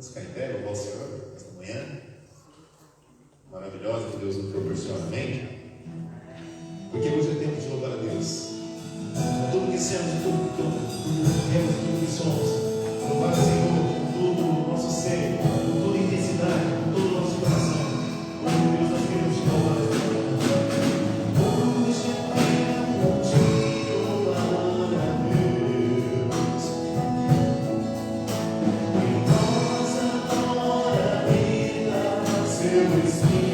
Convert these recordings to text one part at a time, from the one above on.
Vamos ficar em pé, louvar o Senhor esta manhã maravilhosa que Deus nos proporciona, amém? Porque hoje é tempo de louvar a Deus. Com tudo que somos, tudo que somos, louvar o Senhor com todo o nosso ser, com toda a intensidade, com todo o nosso coração. Hoje, Deus, nós queremos te louvar esta manhã. Hoje é tempo de louvar a Deus. Em nós agora habita seu Espírito.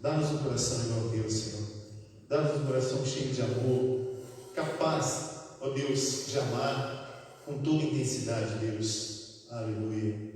Dá-nos um coração igual a Deus, Senhor. Dá-nos um coração cheio de amor, capaz, ó Deus, de amar com toda intensidade, Deus. Aleluia.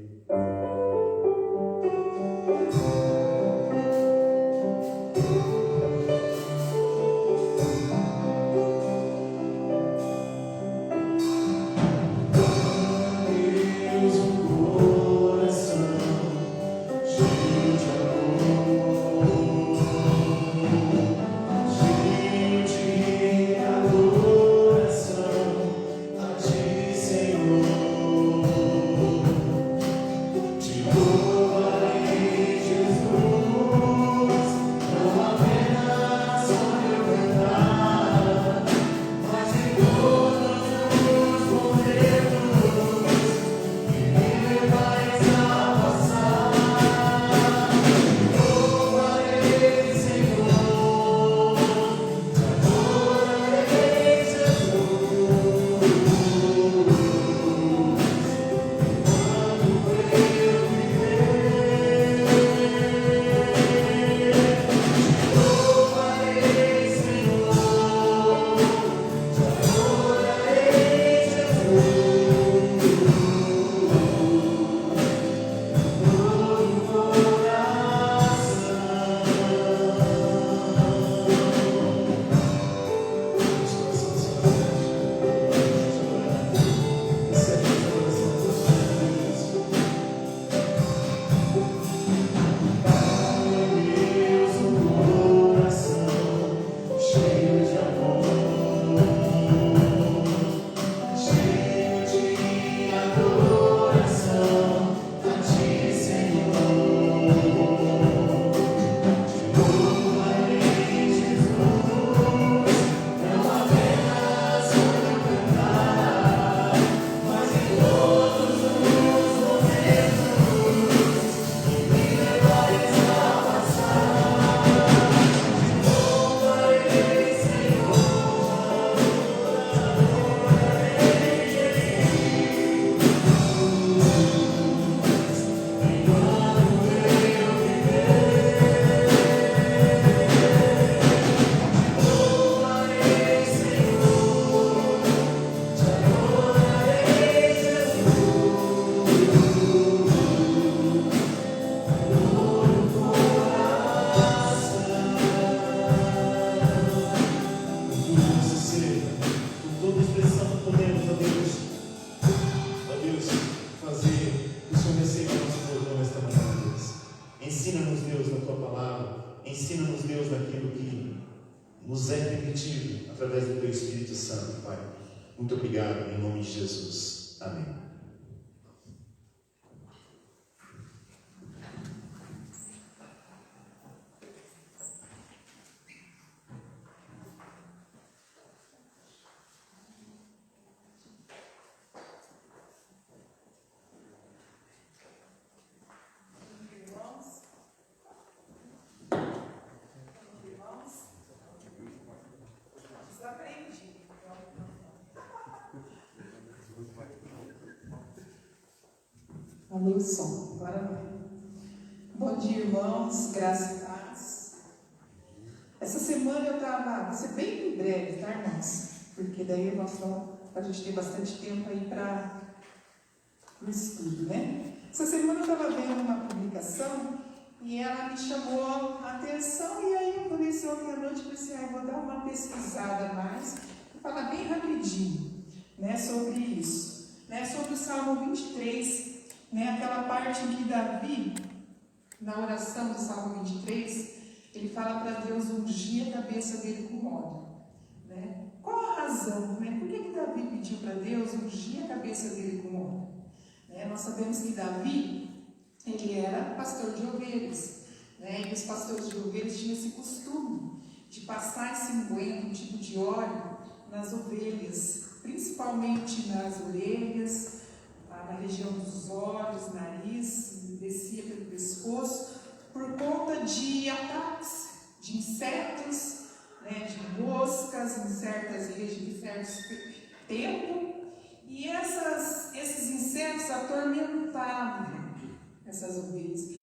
nos é permitido através do Teu Espírito Santo, Pai. Muito obrigado, em nome de Jesus. Amém. Alô, som. Agora vai. Bom dia, irmãos. Graça e paz. Essa semana eu estava... Vou ser bem breve, tá, irmãos? Porque daí nós vamos... A gente tem bastante tempo aí para o estudo, né? Essa semana eu estava vendo uma publicação e ela me chamou a atenção. E aí eu falei assim, ontem à noite, eu pensei, vou dar uma pesquisada a mais e falar bem rapidinho, né, sobre isso. Né, sobre o Salmo 23, né, aquela parte em que Davi, na oração do Salmo 23, ele fala para Deus ungir a cabeça dele com óleo. Né? Qual a razão? Né? Por que Davi pediu para Deus ungir a cabeça dele com óleo? Né? Nós sabemos que Davi, ele era pastor de ovelhas. Né? E os pastores de ovelhas tinham esse costume de passar esse unguento, um tipo de óleo, nas ovelhas, principalmente nas orelhas, na região dos olhos, nariz, descia pelo pescoço, por conta de ataques de insetos, né, de moscas em certas regiões, em certo tempo, e esses insetos atormentavam essas ovelhas,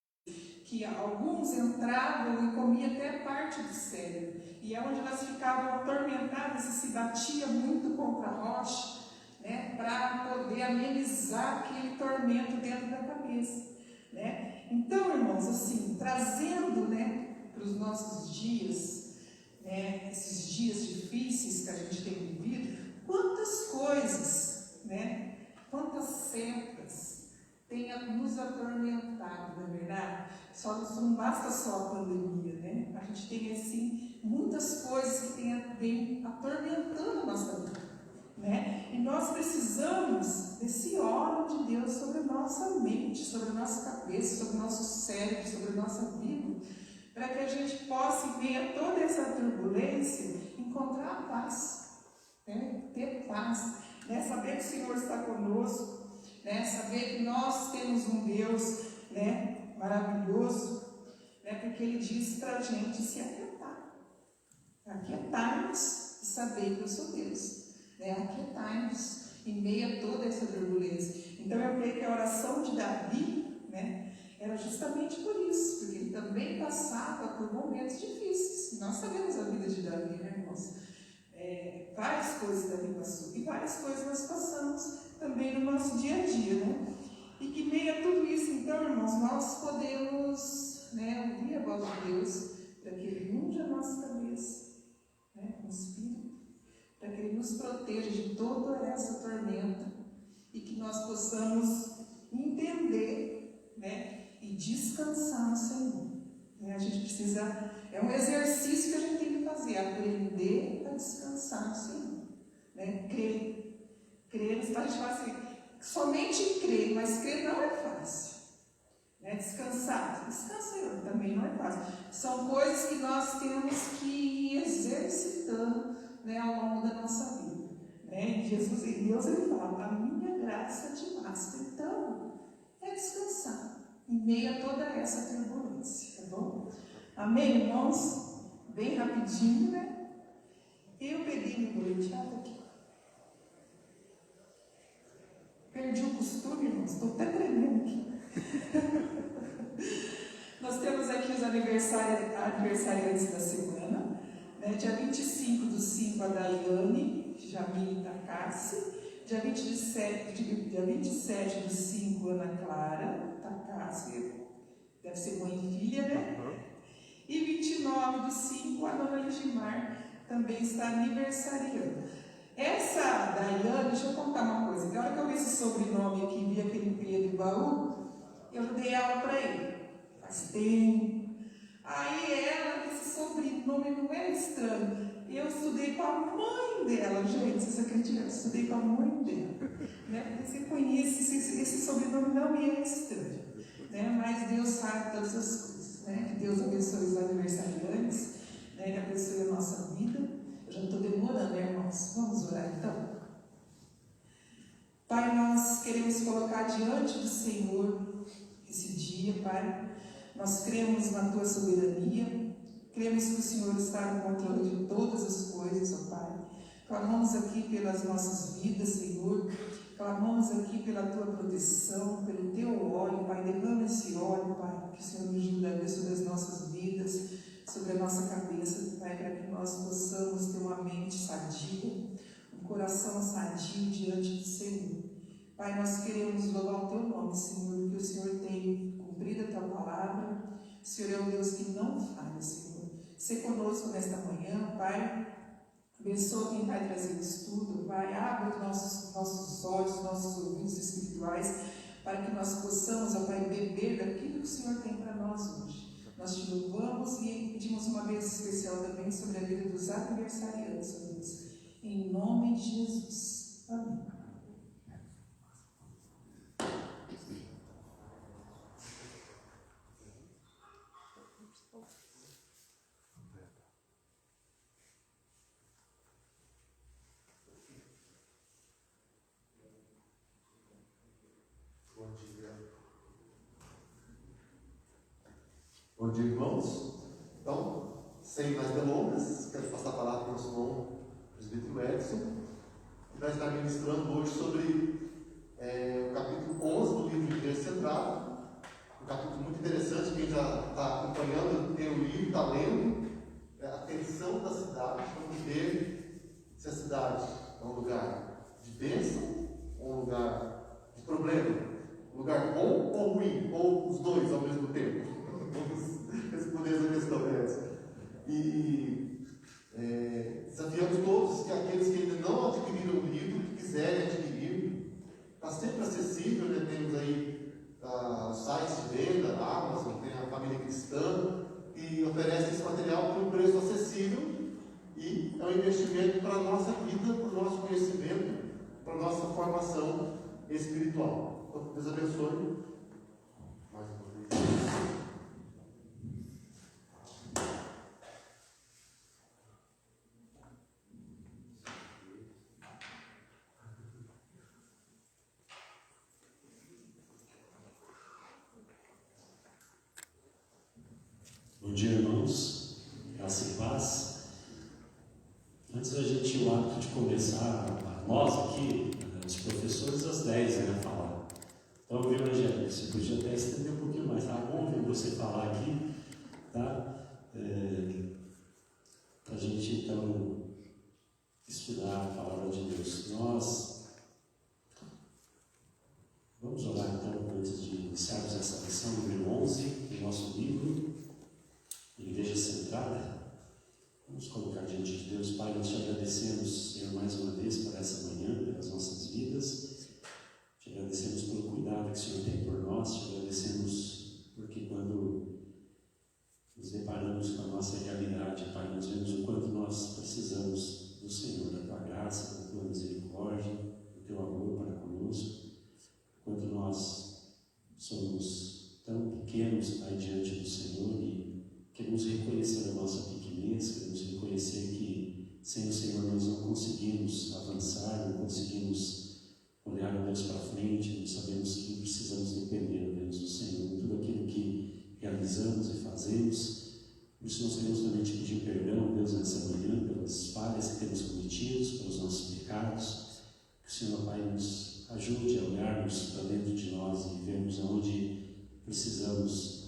que alguns entravam e comiam até parte do cérebro, e é onde elas ficavam atormentadas e se batia muito contra a rocha, né, para poder amenizar aquele tormento dentro da cabeça, né? Então, irmãos, assim, trazendo, né, para os nossos dias, né, esses dias difíceis que a gente tem vivido, quantas coisas, né, quantas setas tem nos atormentado, não é verdade? Não basta só a pandemia, né? A gente tem, assim, muitas coisas que têm atormentando a nossa vida. Né? E nós precisamos desse óleo de Deus sobre a nossa mente, sobre a nossa cabeça, sobre o nosso cérebro, sobre a nossa vida, para que a gente possa, em meio a toda essa turbulência, encontrar a paz, né? Ter paz, né? Saber que o Senhor está conosco, né? Saber que nós temos um Deus, né, maravilhoso, né? Porque Ele diz para a gente se aquietar, aquietar-nos e saber que eu sou Deus. Aquietai-nos em meio a toda essa turbulência. Então eu creio que a oração de Davi, né, era justamente por isso, porque ele também passava por momentos difíceis. Nós sabemos a vida de Davi, né, irmãos? Várias coisas Davi passou, e várias coisas nós passamos também no nosso dia a dia, né? E que meio a tudo isso, então, irmãos, nós podemos, né, ouvir a voz de Deus, para que Ele unja a nossa cabeça, né, com o Espírito, para que Ele nos proteja de toda essa tormenta e que nós possamos entender, né, e descansar no Senhor. A gente precisa, é um exercício que a gente tem que fazer, aprender a descansar no Senhor. Né? Crer, a gente fala assim, somente crer, mas crer não é fácil. Né? Descansar também não é fácil. São coisas que nós temos que ir exercitando, né, ao longo da nossa vida. Né? Jesus, e Deus, Ele fala, a minha graça te basta. Então, é descansar em meio a toda essa turbulência, tá bom? Amém, irmãos? Bem rapidinho, né? Eu peguei meu boleteado aqui. Perdi o costume, irmãos, estou até tremendo aqui. Nós temos aqui os aniversariantes da semana. Né? Dia 25/5, a Daiane Jamile Takassi. Dia 27/5, Ana Clara Takassi. Deve ser mãe e filha, né? E 29/5, a dona Ligimar também está aniversariando. Essa Daiane, deixa eu contar uma coisa. Na hora que eu vi esse sobrenome aqui, vi aquele Pedro Baú, eu dei aula para ele. Faz tempo. Aí ela, esse sobrenome não é estranho. Eu estudei com a mãe dela, gente, vocês acreditam? Eu estudei com a mãe dela. Né? Porque você conhece, esse sobrenome não é estranho. Né? Mas Deus sabe todas as coisas. Né? Que Deus abençoe os aniversariantes, né? Que abençoe a nossa vida. Eu já estou demorando, né, irmãos? Vamos orar então? Pai, nós queremos colocar diante do Senhor esse dia, Pai. Nós cremos na Tua soberania. Cremos que o Senhor está no controle de todas as coisas, ó Pai. Clamamos aqui pelas nossas vidas, Senhor. Clamamos aqui pela Tua proteção, pelo Teu óleo, Pai. Derrama esse óleo, Pai, que o Senhor nos ajude sobre as nossas vidas, sobre a nossa cabeça, Pai, para que nós possamos ter uma mente sadia, um coração sadio diante do Senhor. Pai, nós queremos louvar o Teu nome, Senhor, que o Senhor tem cumprido a Tua palavra. O Senhor é um Deus que não falha, Senhor. Sê conosco nesta manhã, Pai. Abençoa quem vai trazer o estudo, Pai. Abre os nossos olhos, nossos ouvidos espirituais, para que nós possamos, ó Pai, beber daquilo que o Senhor tem para nós hoje. Nós te louvamos e pedimos uma bênção especial também sobre a vida dos aniversariantes, ó Deus. Em nome de Jesus. Amém. Bom dia, irmãos. Então, sem mais delongas, quero passar a palavra para o nosso irmão presbítero Edson, que vai estar ministrando hoje sobre o capítulo 11 do livro de Igreja Centrada. Um capítulo muito interessante, quem já está acompanhando, tem o livro, está lendo, a tensão da cidade. Vamos ver se a cidade é um lugar de bênção ou um lugar de problema, um lugar bom ou ruim, ou os dois ao mesmo tempo. Vamos responder essa questão dessa. E desafiamos todos que aqueles que ainda não adquiriram o livro, que quiserem adquirir, está sempre acessível, né? Temos aí sites de venda, a Amazon, tem a Família Cristã, que oferece esse material por um preço acessível e é um investimento para a nossa vida, para o nosso conhecimento, para a nossa formação espiritual. Então, Deus abençoe. Mais uma vez. Bom dia, irmãos, graça e paz. Antes da gente ir o hábito de começar, nós aqui, os professores, às 10 né, falar. Então, viu, Angélica, você podia até estender um pouquinho mais, tá bom ouvir você falar aqui, tá? Para a gente, então, estudar a palavra de Deus. Nós vamos orar, então, antes de iniciarmos essa lição, número 11 do nosso livro, Igreja Centrada. Vamos colocar diante de Deus. Pai, nós te agradecemos, Senhor, mais uma vez por essa manhã, pelas nossas vidas. Te agradecemos pelo cuidado que o Senhor tem por nós. Te agradecemos porque quando nos deparamos com a nossa realidade, Pai, nós vemos o quanto nós precisamos do Senhor, da Tua graça, da Tua misericórdia, do Teu amor para conosco. Quanto nós somos tão pequenos, Pai, diante do Senhor e queremos reconhecer a nossa pequenez, queremos reconhecer que sem o Senhor nós não conseguimos avançar, não conseguimos olhar a Deus para frente, não sabemos que precisamos depender, Deus, do Senhor, em tudo aquilo que realizamos e fazemos. Por isso nós queremos também te pedir perdão, Deus, nessa manhã, pelas falhas que temos cometido, pelos nossos pecados. Que o Senhor, Pai, nos ajude a olharmos para dentro de nós e vermos aonde precisamos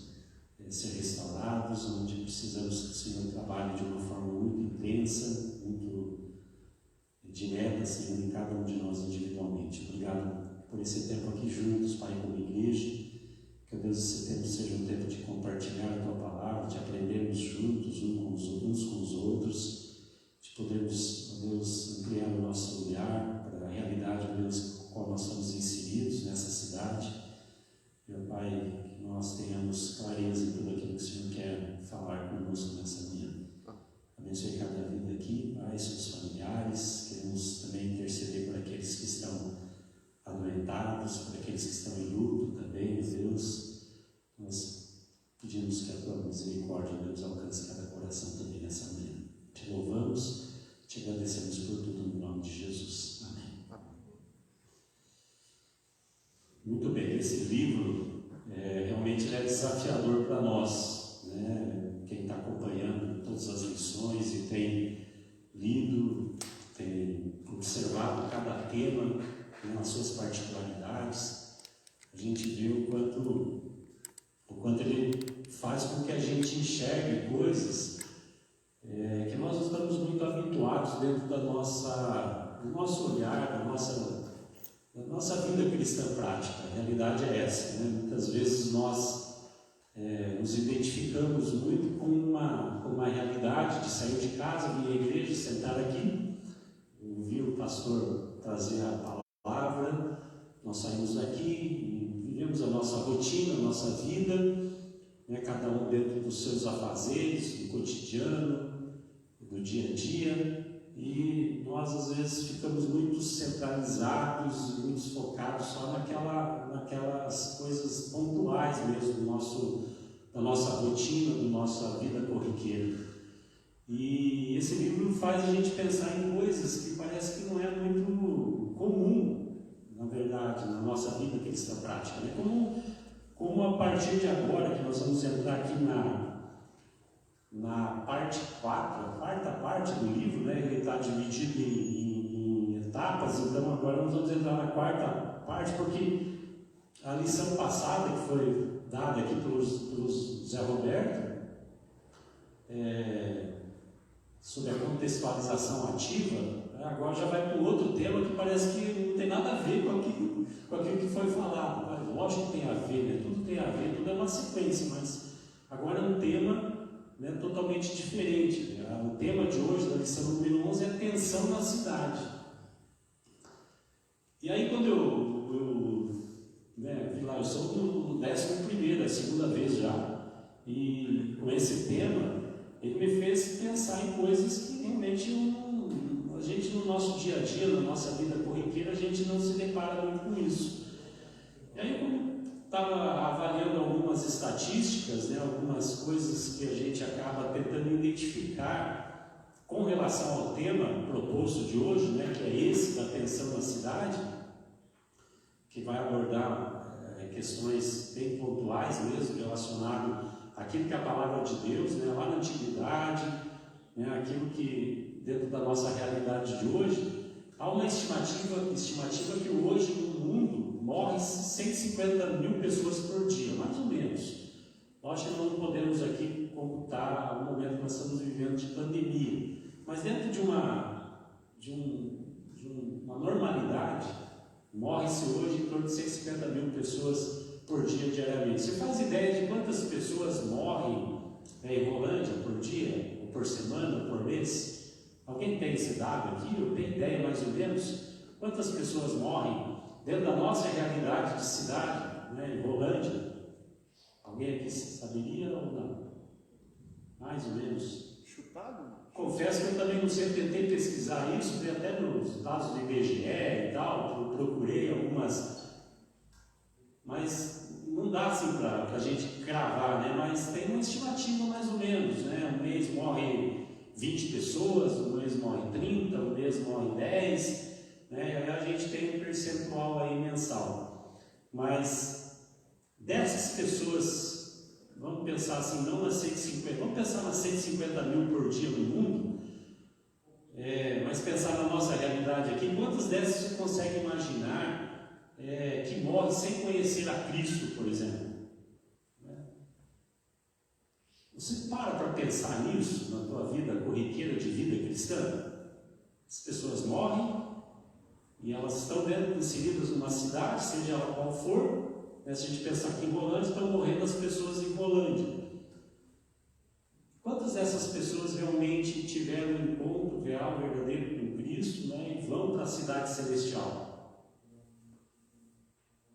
ser restaurados, onde precisamos que o Senhor trabalhe de uma forma muito intensa, muito direta, Senhor, em cada um de nós individualmente. Obrigado por esse tempo aqui juntos, Pai, como igreja. Que, Deus, esse tempo seja um tempo de compartilhar a Tua palavra, de aprendermos juntos, uns com os outros, de podermos, Deus, ampliar o nosso olhar para a realidade, Deus, com a qual nós somos inseridos nessa cidade. Meu Pai, que nós tenhamos clareza em tudo aquilo que o Senhor quer falar conosco nessa manhã. tema, né, nas suas particularidades, a gente vê o quanto ele faz com que a gente enxergue coisas que nós não estamos muito habituados dentro do nosso olhar, da nossa vida cristã prática. A realidade é essa, né? Muitas vezes nós nos identificamos muito com uma realidade de sair de casa, vir à igreja, sentar aqui, ouvir o pastor trazer a palavra, nós saímos daqui, vivemos a nossa rotina, a nossa vida, né? Cada um dentro dos seus afazeres, do cotidiano, do dia a dia, e nós às vezes ficamos muito centralizados, muito focados só naquelas coisas pontuais mesmo da nossa rotina, da nossa vida corriqueira. E esse livro faz a gente pensar em coisas que parece que não é muito comum, na verdade, na nossa vida cristã prática, né? Como a partir de agora, que nós vamos entrar aqui na parte 4, a quarta parte do livro, né? Ele está dividido em etapas, então agora nós vamos entrar na quarta parte, porque a lição passada, que foi dada aqui pelos Zé Roberto, sobre a contextualização ativa, agora já vai para um outro tema que parece que não tem nada a ver com aquilo que foi falado. Lógico que tem a ver, né? Tudo tem a ver, tudo é uma sequência, mas agora é um tema, né, totalmente diferente. O tema de hoje, da lição número 11, é tensão na cidade. E aí quando eu vi lá, eu sou do 11º, a segunda vez já, e com esse tema, ele me fez pensar em coisas que realmente a gente no nosso dia a dia, na nossa vida corriqueira, a gente não se depara muito com isso. E aí eu estava avaliando algumas estatísticas, né, algumas coisas que a gente acaba tentando identificar com relação ao tema proposto de hoje, né, que é esse da tensão na cidade, que vai abordar questões bem pontuais mesmo, relacionado àquilo que é a palavra de Deus, né, lá na antiguidade, né, aquilo que dentro da nossa realidade de hoje, há uma estimativa que hoje no mundo morre 150 mil pessoas por dia, mais ou menos. Nós não podemos aqui computar o momento que nós estamos vivendo de pandemia, mas dentro de uma normalidade, morre-se hoje em torno de 150 mil pessoas por dia diariamente. Você faz ideia de quantas pessoas morrem em Rolândia por dia, ou por semana, ou por mês? Alguém tem esse dado aqui? Eu tenho ideia mais ou menos quantas pessoas morrem dentro da nossa realidade de cidade, né, em Rolândia? Alguém aqui saberia ou não? Mais ou menos. Chutado? Confesso que eu também não sei, eu tentei pesquisar isso, fui até nos dados do IBGE e tal, eu procurei algumas, mas não dá assim para a gente cravar, né? Mas tem uma estimativa mais ou menos, né? Um mês morre 20 pessoas, um mês morre 30, um mês morre 10, né? E aí a gente tem um percentual aí mensal. Mas dessas pessoas, vamos pensar assim, não nas 150, vamos pensar nas 150 mil por dia no mundo, mas pensar na nossa realidade aqui, quantas dessas você consegue imaginar que morre sem conhecer a Cristo, por exemplo? Você para pensar nisso na tua vida corriqueira de vida cristã? As pessoas morrem e elas estão inseridas numa cidade, seja ela qual for. Se a gente pensar aqui em Rolândia, estão morrendo as pessoas em Rolândia. Quantas dessas pessoas realmente tiveram um encontro real, verdadeiro com Cristo, né, e vão para a cidade celestial?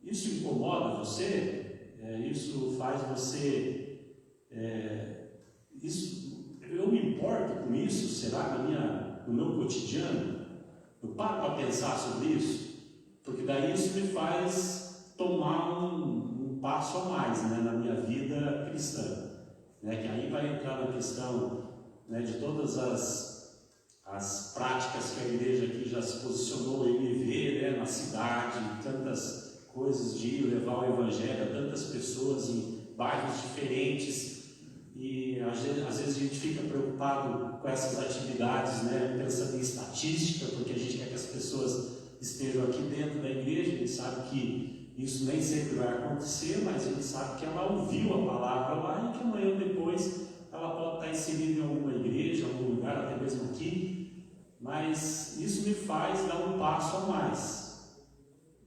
Isso incomoda você? Isso faz você... eu me importo com isso? Será no meu cotidiano? Eu paro para pensar sobre isso? Porque daí isso me faz tomar um passo a mais, né, na minha vida cristã, né, que aí vai entrar na questão, né, de todas as práticas que a igreja aqui já se posicionou em viver, né, na cidade, tantas coisas de ir levar o evangelho a tantas pessoas em bairros diferentes, e às vezes a gente fica preocupado com essas atividades, né, pensando em estatística, porque a gente quer que as pessoas estejam aqui dentro da igreja. A gente sabe que isso nem sempre vai acontecer, mas a gente sabe que ela ouviu a palavra lá e que amanhã ou depois ela pode estar inserida em alguma igreja, em algum lugar, até mesmo aqui. Mas isso me faz dar um passo a mais,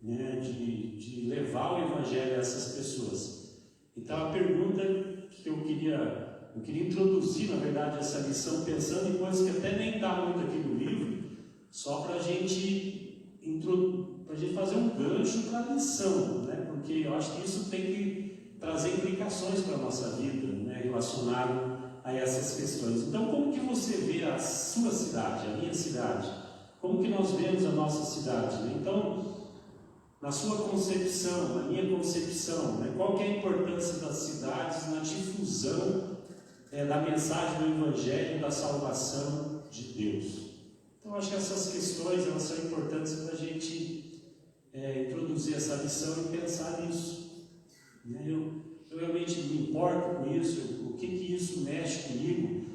né, de levar o Evangelho a essas pessoas. Então a pergunta que eu queria introduzir, na verdade, essa lição, pensando em coisas que até nem está muito aqui no livro, só para a gente fazer um gancho para a lição, né? Porque eu acho que isso tem que trazer implicações para a nossa vida, né, relacionado a essas questões. Então, como que você vê a sua cidade, a minha cidade? Como que nós vemos a nossa cidade, né? Então, na sua concepção, na minha concepção, né, qual que é a importância das cidades na difusão da mensagem do Evangelho da salvação de Deus? Então, acho que essas questões elas são importantes para a gente introduzir essa lição e pensar nisso, né? Eu realmente me importo com isso, o que isso mexe comigo.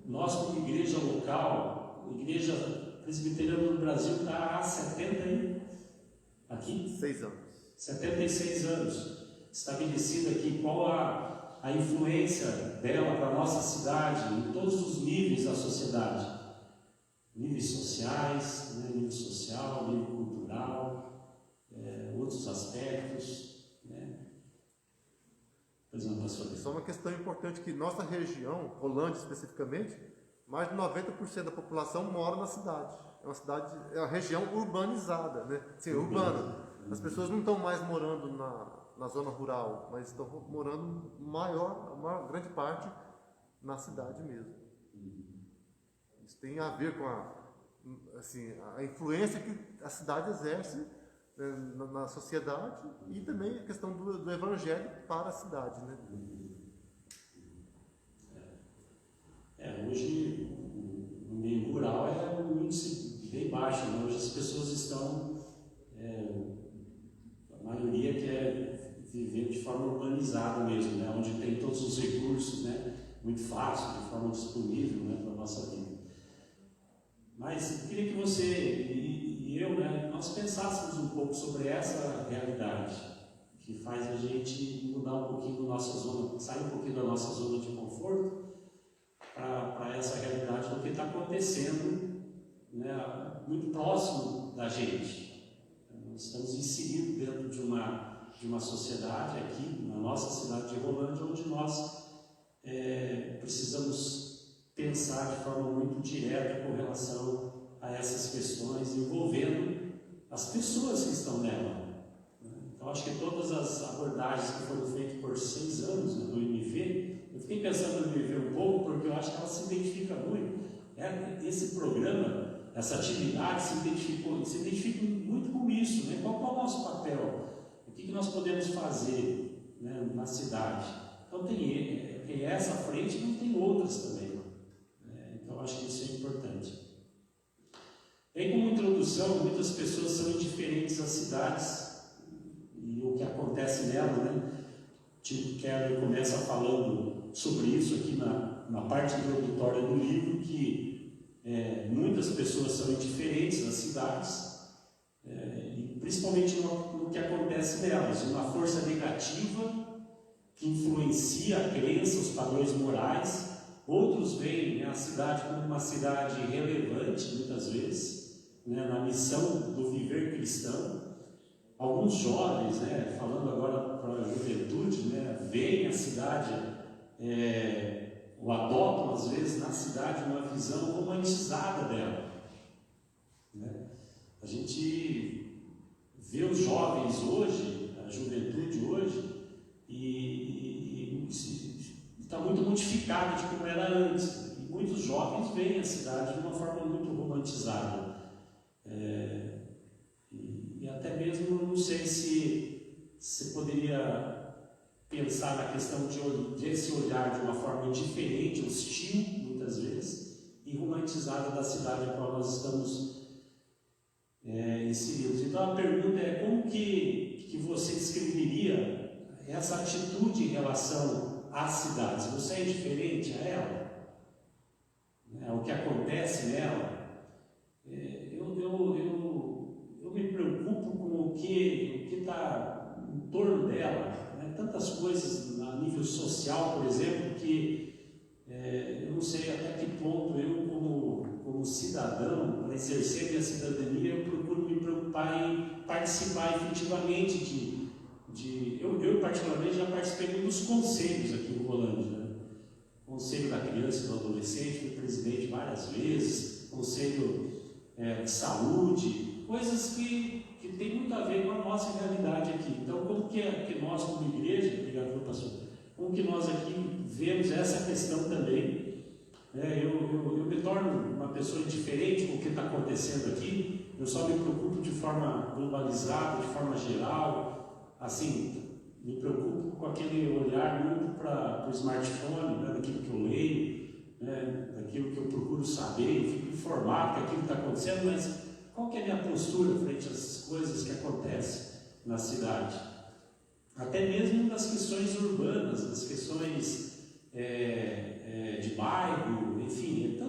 Nós, como igreja local, Igreja Presbiteriana do Brasil, está há 76 anos estabelecida aqui. Qual a influência dela para a nossa cidade, em todos os níveis da sociedade, níveis sociais, né, nível social, nível cultural, outros aspectos, né? Por exemplo, pastor. Isso é uma questão importante, que nossa região, Rolândia especificamente, mais de 90% da população mora na cidade. É uma região urbanizada, né? Sim, urbana. As pessoas não estão mais morando na zona rural, mas estão morando a maior grande parte na cidade mesmo. Isso tem a ver com a influência que a cidade exerce, né, na sociedade, e também a questão do evangelho para a cidade, né? Hoje o meio rural é um índice bem baixo, né? Hoje as pessoas estão, a maioria quer viver de forma urbanizada mesmo, né? Onde tem todos os recursos, né, muito fácil, de forma disponível, né, para a nossa vida. Mas eu queria que você e eu, né, nós pensássemos um pouco sobre essa realidade, que faz a gente mudar um pouquinho da nossa zona, sair um pouquinho da nossa zona de conforto para essa realidade do que está acontecendo, né, muito próximo da gente. Nós estamos inseridos dentro de uma sociedade aqui, na nossa cidade de Rolândia, onde nós precisamos pensar de forma muito direta com relação a essas questões, envolvendo as pessoas que estão nela. Então, acho que todas as abordagens que foram feitas por 6 anos, né, do IMV, eu fiquei pensando no IMV um pouco, porque eu acho que ela se identifica muito. Esse programa, essa atividade se identifica muito com isso, né? Qual é o nosso papel? O que nós podemos fazer, né, na cidade? Então, tem essa frente, não tem outras também. Então, acho que isso é importante. Bem, como introdução, muitas pessoas são indiferentes às cidades e o que acontece nela, né? Tipo, Keller começa falando sobre isso aqui na parte introdutória do livro, que muitas pessoas são indiferentes às cidades, e principalmente no que acontece nelas, uma força negativa que influencia a crença, os padrões morais. Outros veem a cidade como uma cidade relevante, muitas vezes, né, na missão do viver cristão. Alguns jovens, né, falando agora para a juventude, né, veem a cidade, ou adotam às vezes na cidade uma visão romantizada dela, né? A gente vê os jovens hoje, a juventude hoje, e está muito modificada de como era antes. E muitos jovens veem a cidade de uma forma muito romantizada. E até mesmo, não sei se você poderia pensar na questão desse olhar de uma forma diferente, hostil, muitas vezes, e romantizada da cidade a qual nós estamos inseridos. Então a pergunta é: como que você descreveria essa atitude em relação às cidades? Você é indiferente a ela? O que acontece nela? Eu eu me preocupo com o que está em torno dela, né? Tantas coisas a nível social, por exemplo, que eu não sei até que ponto eu, como cidadão, para exercer minha cidadania, eu procuro me preocupar em participar efetivamente eu particularmente já participei de um dos conselhos aqui em Rolândia, né? Conselho da Criança e do Adolescente, fui presidente várias vezes, Conselho de Saúde, coisas que tem muito a ver com a nossa realidade aqui. Então, como que nós, como igreja, obrigado, pastor, como que nós aqui vemos essa questão também, né? Eu me torno uma pessoa indiferente com o que está acontecendo aqui, eu só me preocupo de forma globalizada, de forma geral, assim, me preocupo com aquele olhar muito para o smartphone, né, daquilo que eu leio, né, daquilo que eu procuro saber, eu fico informado daquilo que está acontecendo, mas qual que é a minha postura frente a essas coisas que acontecem na cidade? Até mesmo das questões urbanas, das questões de bairro, enfim, é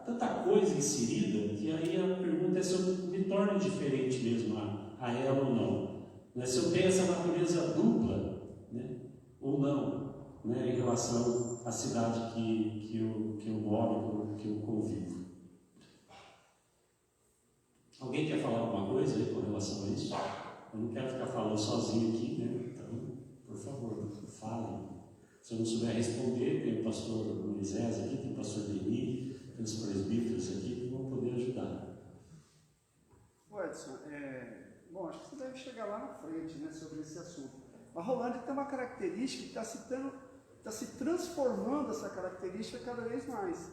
tanta coisa inserida que aí a pergunta é se eu me torno diferente mesmo a ela ou não. Né? Se eu tenho essa natureza dupla, né, ou não, né, em relação à cidade que eu moro, que eu convivo. Alguém quer falar alguma coisa aí com relação a isso? Eu não quero ficar falando sozinho aqui, né? Então, por favor, falem. Se eu não souber responder, tem o pastor Moisés aqui, tem o pastor Denis, tem os presbíteros aqui que vão poder ajudar. Edson, bom, acho que você deve chegar lá na frente, né, sobre esse assunto. A Rolândia tem uma característica que está se transformando essa característica cada vez mais.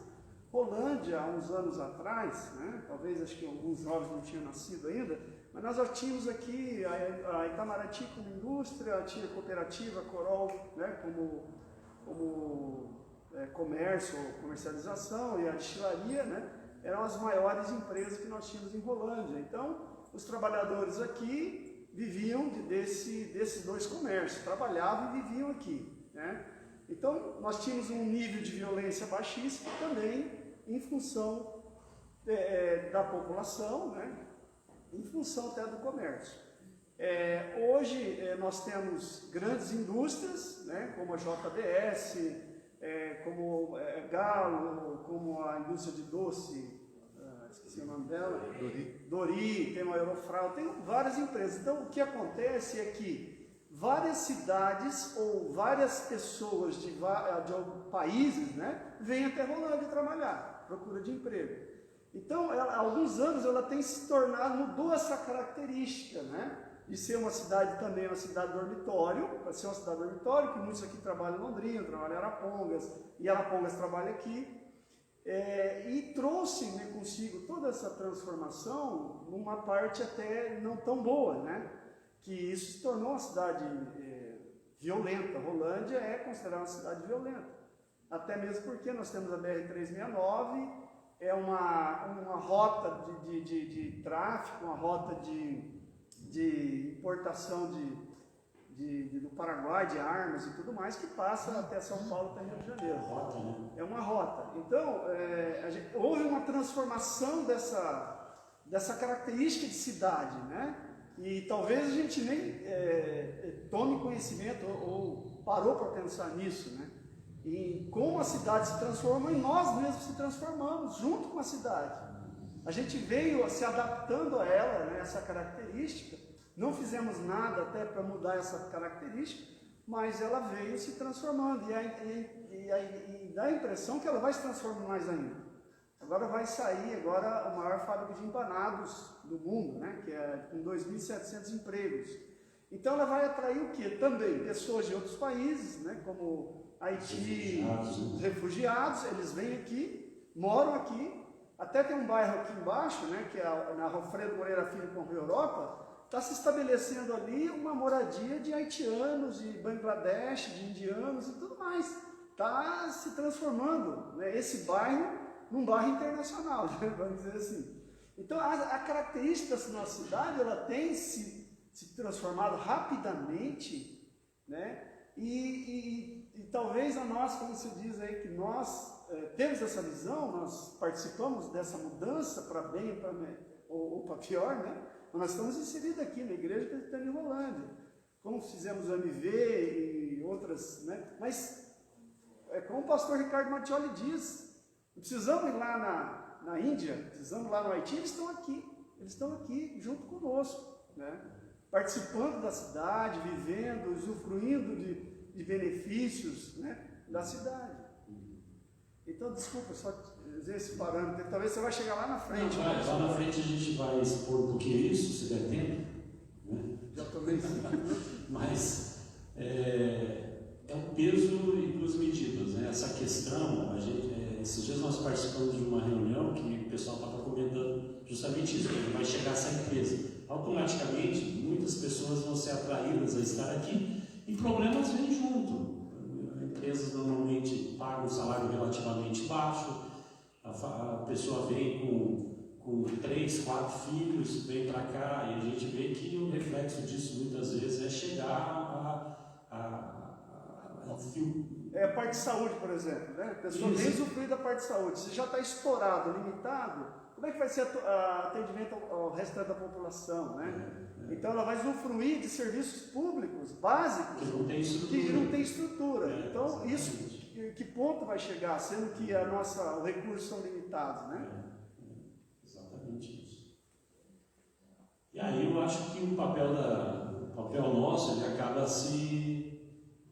Rolândia, há uns anos atrás, né, talvez acho que alguns jovens não tinham nascido ainda, mas nós já tínhamos aqui a Itamaraty como indústria, tinha a cooperativa, a Corol, né, como comércio, comercialização, e a destilaria, né, eram as maiores empresas que nós tínhamos em Rolândia. Então, os trabalhadores aqui viviam desses dois comércios, trabalhavam e viviam aqui, né? Então, nós tínhamos um nível de violência baixíssimo também em função da população, né? Em função até do comércio. Hoje, nós temos grandes indústrias, né? Como a JBS, como Galo, como a indústria de doce, esqueci o nome dela, Dori, tem uma Eurofrau, tem várias empresas. Então, o que acontece é que várias cidades ou várias pessoas de países, né, vêm até Rolândia trabalhar, procura de emprego. Então, há alguns anos ela tem se tornado, mudou essa característica, né, de ser uma cidade também, uma cidade dormitório, para ser uma cidade dormitório, que muitos aqui trabalham em Londrina, trabalham em Arapongas, e Arapongas trabalha aqui, e trouxe, né, consigo toda essa transformação numa parte até não tão boa, né, que isso se tornou uma cidade violenta. Rolândia é considerada uma cidade violenta, até mesmo porque nós temos a BR-369, é uma rota de tráfico, uma rota de importação do Paraguai, de armas e tudo mais, que passa até São Paulo, até Rio de Janeiro. É uma rota. Então, houve uma transformação dessa característica de cidade, né? E talvez a gente nem tome conhecimento ou parou para pensar nisso, né? E como a cidade se transforma e nós mesmos se transformamos junto com a cidade. A gente veio se adaptando a ela, né, essa característica. Não fizemos nada até para mudar essa característica, mas ela veio se transformando e dá a impressão que ela vai se transformar mais ainda. Agora vai sair a maior fábrica de empanados do mundo, né, que é com 2.700 empregos. Então ela vai atrair o quê? Também pessoas de outros países, né, como Haiti, refugiados, eles vêm aqui, moram aqui. Até tem um bairro aqui embaixo, né, que é na Alfredo Moreira Filho com a Europa, está se estabelecendo ali uma moradia de haitianos, de Bangladesh, de indianos e tudo mais. Está se transformando, né, esse bairro num bairro internacional, né, vamos dizer assim. Então, a característica dessa nossa cidade, ela tem se transformado rapidamente, né, e talvez a nós, como se diz aí, que nós temos essa visão, nós participamos dessa mudança para bem ou para pior, né? Mas nós estamos inseridos aqui na Igreja Presbiteriana em Rolândia, como fizemos o MV e outras, né? Mas, como o pastor Ricardo Mattioli diz, não precisamos ir lá na Índia, precisamos ir lá no Haiti, eles estão aqui junto conosco, né? Participando da cidade, vivendo, usufruindo de benefícios, né, da cidade. Então, desculpa, só dizer esse parâmetro, talvez você vai chegar lá na frente. Não, lá na frente a gente vai expor por que isso, se der tempo, né? Já tomei 5 minutos. Mas é um peso e duas medidas, né? Essa questão, esses dias nós participamos de uma reunião que o pessoal estava comentando justamente isso, que vai chegar essa empresa. Automaticamente, muitas pessoas vão ser atraídas a estar aqui e problemas vêm junto. Empresas normalmente pagam um salário relativamente baixo, a pessoa vem com 3, 4 filhos, vem para cá e a gente vê que o reflexo disso muitas vezes é chegar ao fio. É a parte de saúde, por exemplo, né? A pessoa vem usufruir da parte de saúde. Se já está estourado, limitado, como é que vai ser atendimento ao restante da população, né? Então ela vai usufruir de serviços públicos básicos que não tem estrutura. Então isso, que ponto vai chegar, sendo que os recursos são limitados, né? Exatamente isso. E aí eu acho que o papel nosso, ele acaba se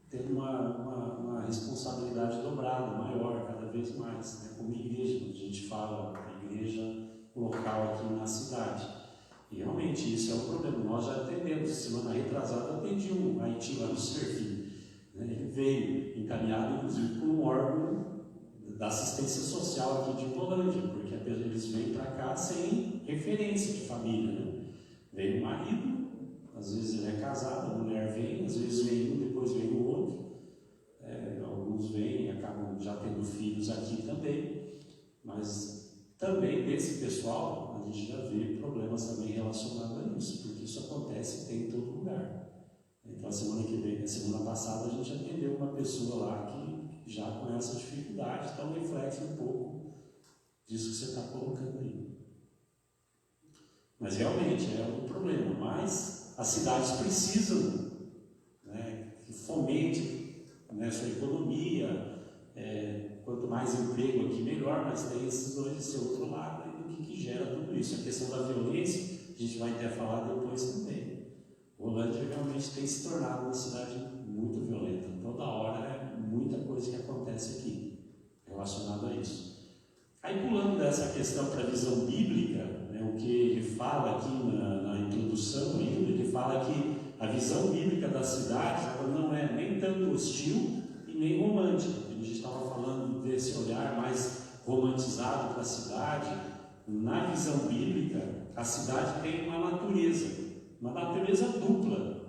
tendo uma responsabilidade dobrada, maior, cada vez mais, né? Como igreja, quando a gente fala igreja local aqui na cidade. E realmente isso é um problema. Nós já atendemos, semana retrasada eu atendi um Haiti lá no Serfim, né? Ele veio encaminhado inclusive por um órgão da assistência social aqui de Rolândia, porque eles vêm para cá sem referência de família, né? Vem o marido, às vezes ele é casado, a mulher vem, às vezes vem um, depois vem o outro. Alguns vêm e acabam já tendo filhos aqui também, mas também desse pessoal a gente já vê problemas também relacionados a isso, porque isso acontece e tem em todo lugar. Então a semana passada a gente atendeu uma pessoa lá que já com essa dificuldade, então reflete um pouco disso que você está colocando aí. Mas realmente é um problema, mas as cidades precisam, né, que fomente, né, sua economia, quanto mais emprego aqui melhor, mas tem esse outro lado aí do que gera tudo isso. A questão da violência, a gente vai até falar depois também. Rolândia realmente tem se tornado uma cidade muito violenta. Toda hora é muita coisa que acontece aqui relacionada a isso. Aí pulando dessa questão para a visão bíblica, né, o que ele fala aqui na introdução ainda, ele fala que a visão bíblica da cidade ela não é nem tanto hostil e nem romântica. A gente estava falando desse olhar mais romantizado para a cidade. Na visão bíblica, a cidade tem uma natureza dupla,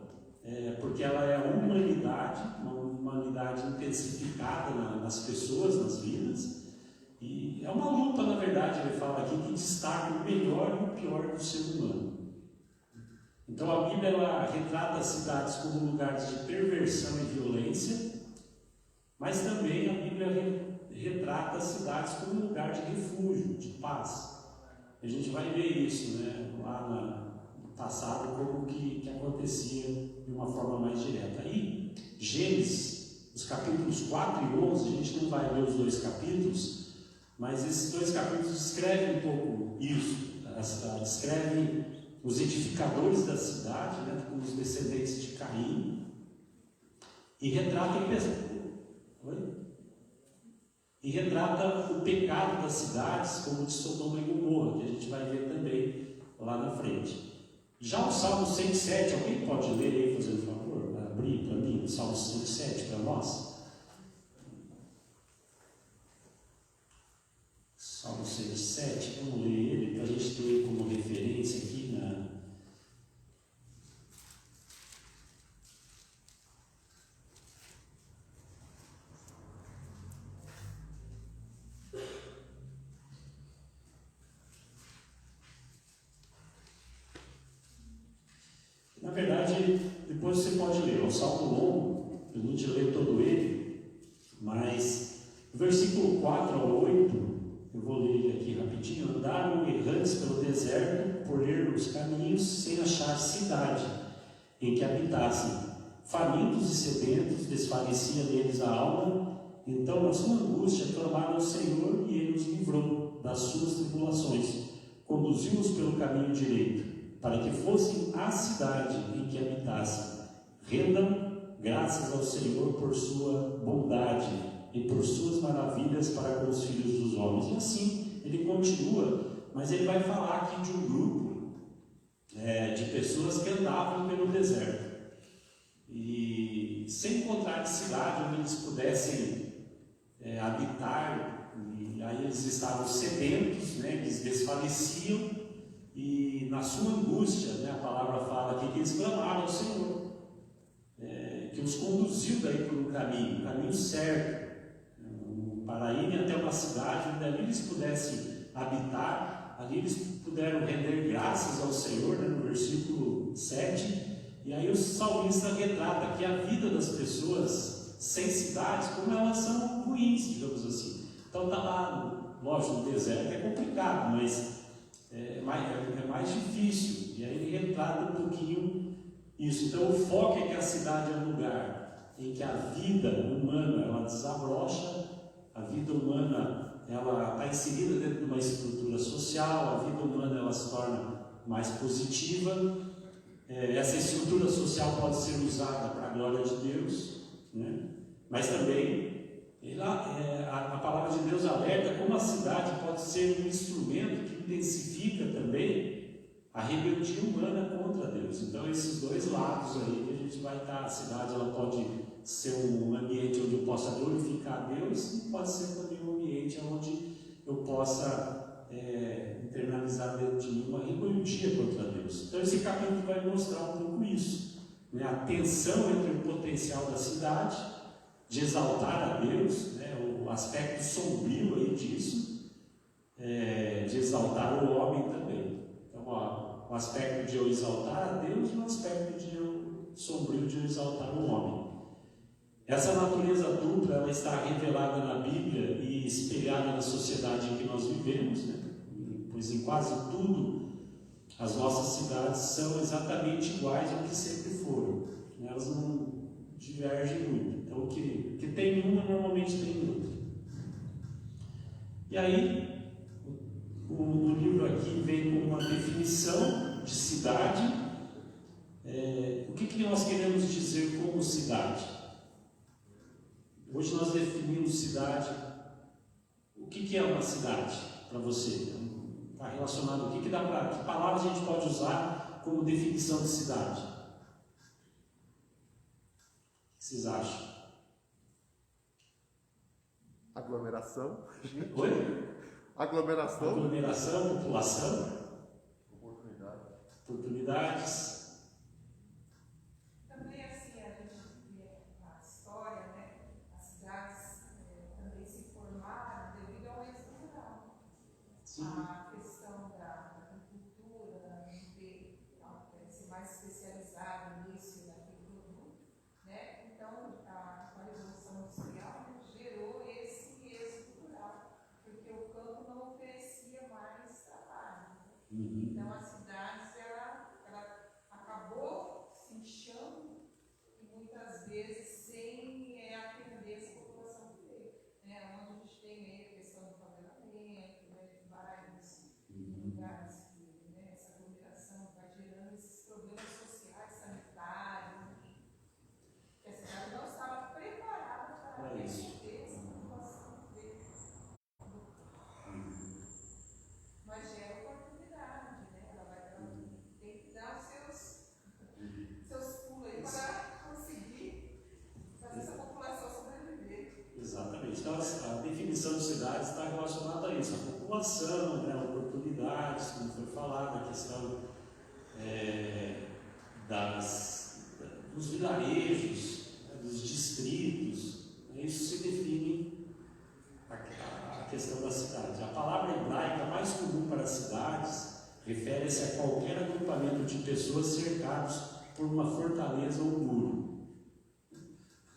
porque ela é uma humanidade intensificada nas pessoas, nas vidas, e é uma luta, na verdade, ele fala aqui, que destaca o melhor e o pior do ser humano. Então a Bíblia ela retrata as cidades como lugares de perversão e violência, mas também a Bíblia retrata as cidades como lugar de refúgio, de paz. A gente vai ver isso, né, lá no passado, como que acontecia de uma forma mais direta. Aí, Gênesis, os capítulos 4 e 11, a gente não vai ler os 2 capítulos, mas esses 2 capítulos descrevem um pouco isso, a cidade, descrevem os edificadores da cidade, né, como os descendentes de Caim, e retrata o pecado das cidades, como de Sodoma e Gomorra, que a gente vai ver também lá na frente. Já o Salmo 107, alguém pode ler aí, fazendo favor, abrir para mim o Salmo 107 para nós? Salmo 107, vamos ler ele para a gente ter como referência aqui na. Na verdade, depois você pode ler, é um salmo longo, a gente lê todo ele, mas do versículo 4 ao 8, eu vou ler ele aqui rapidinho, andaram errantes pelo deserto por ermos caminhos, sem achar cidade em que habitassem. Famintos e sedentos, desfalecia neles a alma. Então, na sua angústia, clamaram ao Senhor, e Ele os livrou das suas tribulações. Conduziu-os pelo caminho direito, para que fossem à cidade em que habitassem. Rendam graças ao Senhor por sua bondade e por suas maravilhas para com os filhos dos homens. E assim, ele continua, mas ele vai falar aqui de um grupo de pessoas que andavam pelo deserto. E sem encontrar cidade onde eles pudessem habitar, e aí eles estavam sedentos, né, eles desfaleciam, e na sua angústia, né, a palavra fala aqui que eles clamaram ao Senhor, que os conduziu daí por um caminho certo, para irem até uma cidade onde ali eles pudessem habitar. Ali eles puderam render graças ao Senhor, né, no versículo 7. E aí o salmista retrata aqui a vida das pessoas sem cidades, como elas são ruins, digamos assim. Então está lá, lógico, no deserto é complicado, mas é mais difícil. E aí ele retrata um pouquinho isso. Então o foco é que a cidade é um lugar em que a vida humana ela desabrocha, a vida humana ela está inserida dentro de uma estrutura social, a vida humana ela se torna mais positiva. Essa estrutura social pode ser usada para a glória de Deus, né? Mas também a palavra de Deus alerta como a cidade pode ser um instrumento que intensifica também a rebeldia humana contra Deus. Então esses dois lados aí que a gente vai estar, a cidade ela pode ser um ambiente onde eu possa glorificar a Deus, e pode ser também um ambiente onde eu possa internalizar dentro de mim uma rebeldia contra Deus. Então esse capítulo vai mostrar um pouco isso, né? A tensão entre o potencial da cidade de exaltar a Deus, né? O aspecto sombrio aí disso, de exaltar o homem também. Então o aspecto de eu exaltar a Deus e o aspecto sombrio de eu exaltar o homem. Essa natureza dupla ela está revelada na Bíblia e espelhada na sociedade em que nós vivemos, né? Pois em quase tudo as nossas cidades são exatamente iguais ao que sempre foram. Elas não divergem muito. Então o que tem uma normalmente tem outra. E aí o livro aqui vem com uma definição de cidade. O que nós queremos dizer como cidade? Hoje nós definimos cidade. O que é uma cidade para você? Está relacionado ao que palavras a gente pode usar como definição de cidade? O que vocês acham? Aglomeração. Oi? Aglomeração. Aglomeração, população. Oportunidades. Também assim, a gente vê a história, né? As cidades também se formaram devido ao êxodo rural. Sim. A questão da agricultura, ser mais especializado nisso e naquele produto, né? Então, a Revolução Industrial gerou esse êxodo rural, porque o campo não oferecia mais trabalho. Então, as cidades, ela acabou se inchando e muitas vezes sem atender essa população que veio, né? Onde a gente tem aí a questão do favelamento, né? De vários lugares que, né? Essa aglomeração vai gerando esses problemas sociais, sanitários, que a cidade não estava preparada para receber essa população que veio. Mas gera oportunidade, né? Ela tem que dar os seus pulos aí para conseguir fazer essa população sobreviver. Exatamente. Então a definição de cidade está relacionada a isso, a população, né, oportunidades, como foi falado, a questão dos vilarejos, né, dos distritos. Isso se define a questão da cidade. A palavra hebraica mais comum para cidades refere-se a qualquer agrupamento de pessoas cercados por uma fortaleza ou muro.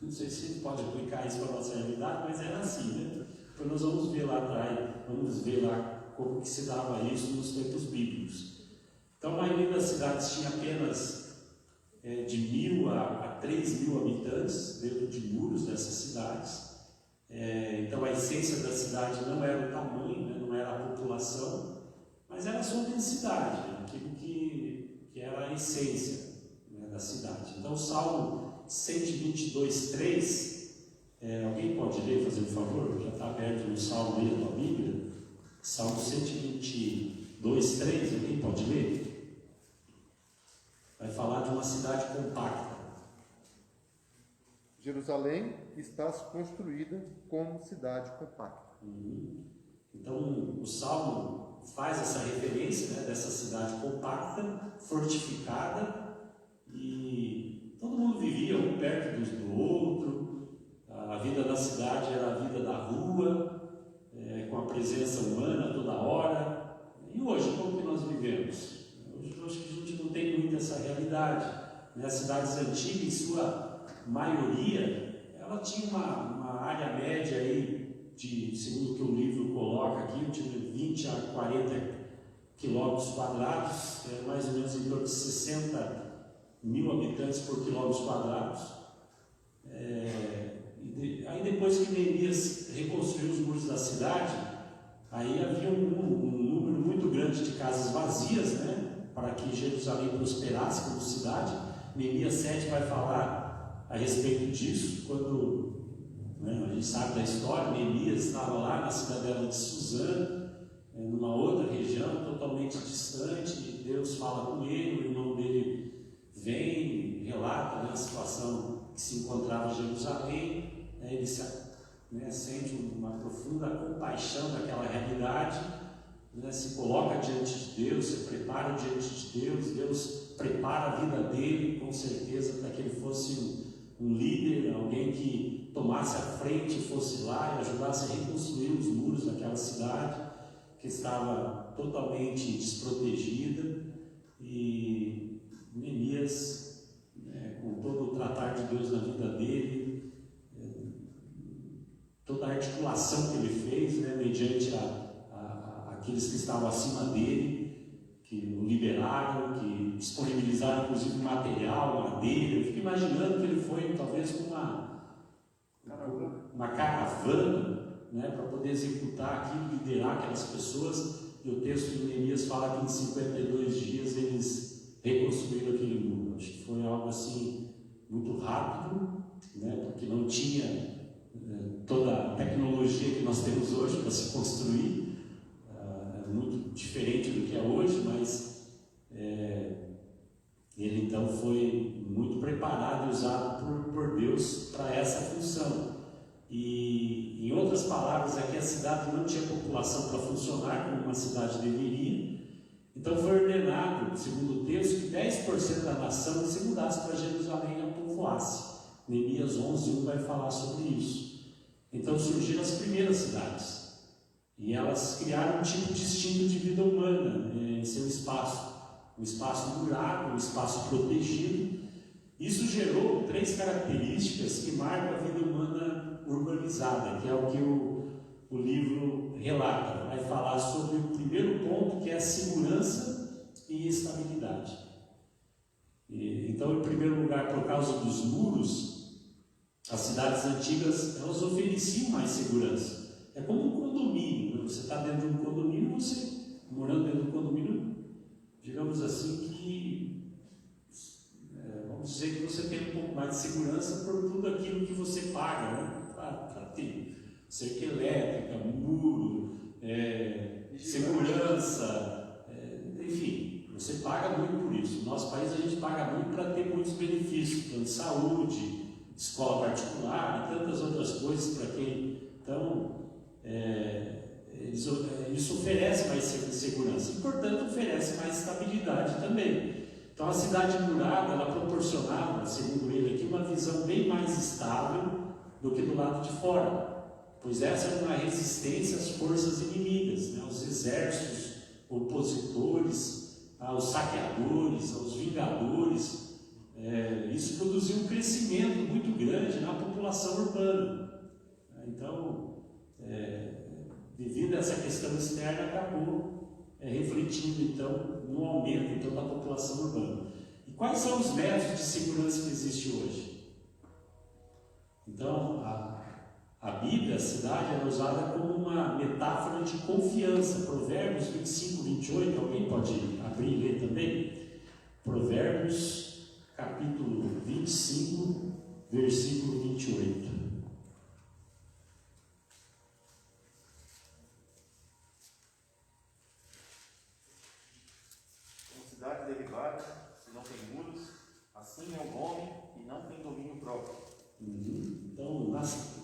Não sei se a gente pode aplicar isso para a nossa realidade, mas era assim, né? Então nós vamos ver lá atrás, vamos ver lá como que se dava isso nos tempos bíblicos. Então, a maioria das cidades tinha apenas de 1.000 a 3.000 habitantes dentro de muros dessas cidades. Então, a essência da cidade não era o tamanho, né, não era a população, mas era a sua densidade, né, aquilo que era a essência, né, da cidade. Então, o Salmo 122:3, alguém pode ler, fazer um favor? Já está aberto no Salmo aí, na tua Bíblia. Salmo 122:3, alguém pode ler? Vai falar de uma cidade compacta. Jerusalém está construída como cidade compacta. Então, o Salmo faz essa referência, né, dessa cidade compacta, fortificada, e todo mundo vivia um perto do outro. A vida da cidade era a vida da rua, com a presença humana toda hora. E hoje, como que nós vivemos? Hoje eu acho que a gente não tem muito essa realidade, né? As cidades antigas, em sua maioria, ela tinha uma área média aí de, segundo o que o livro coloca aqui, de 20 a 40 quilômetros quadrados, mais ou menos em torno de 60.000 habitantes por quilômetros quadrados. Aí depois que Neemias reconstruiu os muros da cidade, aí havia um número muito grande de casas vazias, né, para que Jerusalém prosperasse como cidade. Neemias 7 vai falar a respeito disso, quando, né, a gente sabe da história, Neemias estava lá na cidadela de Suzã, numa outra região totalmente distante, e Deus fala com ele, o irmão dele vem, relata, né, a situação que se encontrava em Jerusalém. Ele sente uma profunda compaixão daquela realidade, né, se coloca diante de Deus, se prepara diante de Deus, Deus prepara a vida dele, com certeza, para que ele fosse um líder, alguém que tomasse a frente, fosse lá e ajudasse a reconstruir os muros daquela cidade, que estava totalmente desprotegida. E Neemias, com todo o tratar de Deus na vida dele, toda a articulação que ele fez, né, mediante aqueles que estavam acima dele, que o liberaram, que disponibilizaram inclusive material, madeira. Eu fico imaginando que ele foi talvez com uma caravana, né, para poder executar aquilo, liderar aquelas pessoas. E o texto de Neemias fala que em 52 dias eles reconstruíram aquele muro. Acho que foi algo assim muito rápido, né, porque não tinha toda a tecnologia que nós temos hoje para se construir, muito diferente do que é hoje, mas ele então foi muito preparado e usado por Deus para essa função. E, em outras palavras, aqui a cidade não tinha população para funcionar como uma cidade deveria. Então foi ordenado, segundo o texto, que 10% da nação se mudasse para Jerusalém e a povoasse. Neemias 11:1 vai falar sobre isso. Então surgiram as primeiras cidades, e elas criaram um tipo distinto de vida humana, em seu espaço, um espaço murado, um espaço protegido. Isso gerou 3 características que marcam a vida humana urbanizada, que é o que o livro relata. Vai falar sobre o primeiro ponto, que é a segurança e estabilidade. Então, em primeiro lugar, por causa dos muros, as cidades antigas, elas ofereciam mais segurança. É como um condomínio, né? Você está dentro de um condomínio, você morando dentro de um condomínio, digamos assim, que vamos dizer que você tem um pouco mais de segurança por tudo aquilo que você paga, né? Para ter cerca elétrica, muro, segurança, enfim, você paga muito por isso. No nosso país a gente paga muito para ter muitos benefícios, plano de saúde, escola particular e tantas outras coisas para quem. Então, isso oferece mais segurança e, portanto, oferece mais estabilidade também. Então, a cidade murada, ela proporcionava, segundo ele aqui, uma visão bem mais estável do que do lado de fora, pois essa era uma resistência às forças inimigas, né, aos exércitos opositores, aos saqueadores, aos vingadores. Isso produziu um crescimento muito grande na população urbana. Então, devido a essa questão externa, acabou refletindo então no aumento então, da população urbana. E quais são os métodos de segurança que existem hoje? Então, a Bíblia, a cidade, era usada como uma metáfora de confiança. Provérbios 25, 28, alguém pode abrir e ler também? Provérbios, capítulo 25, versículo 28. Como cidade derribada, se não tem muros, assim é o homem que não tem domínio próprio. Então,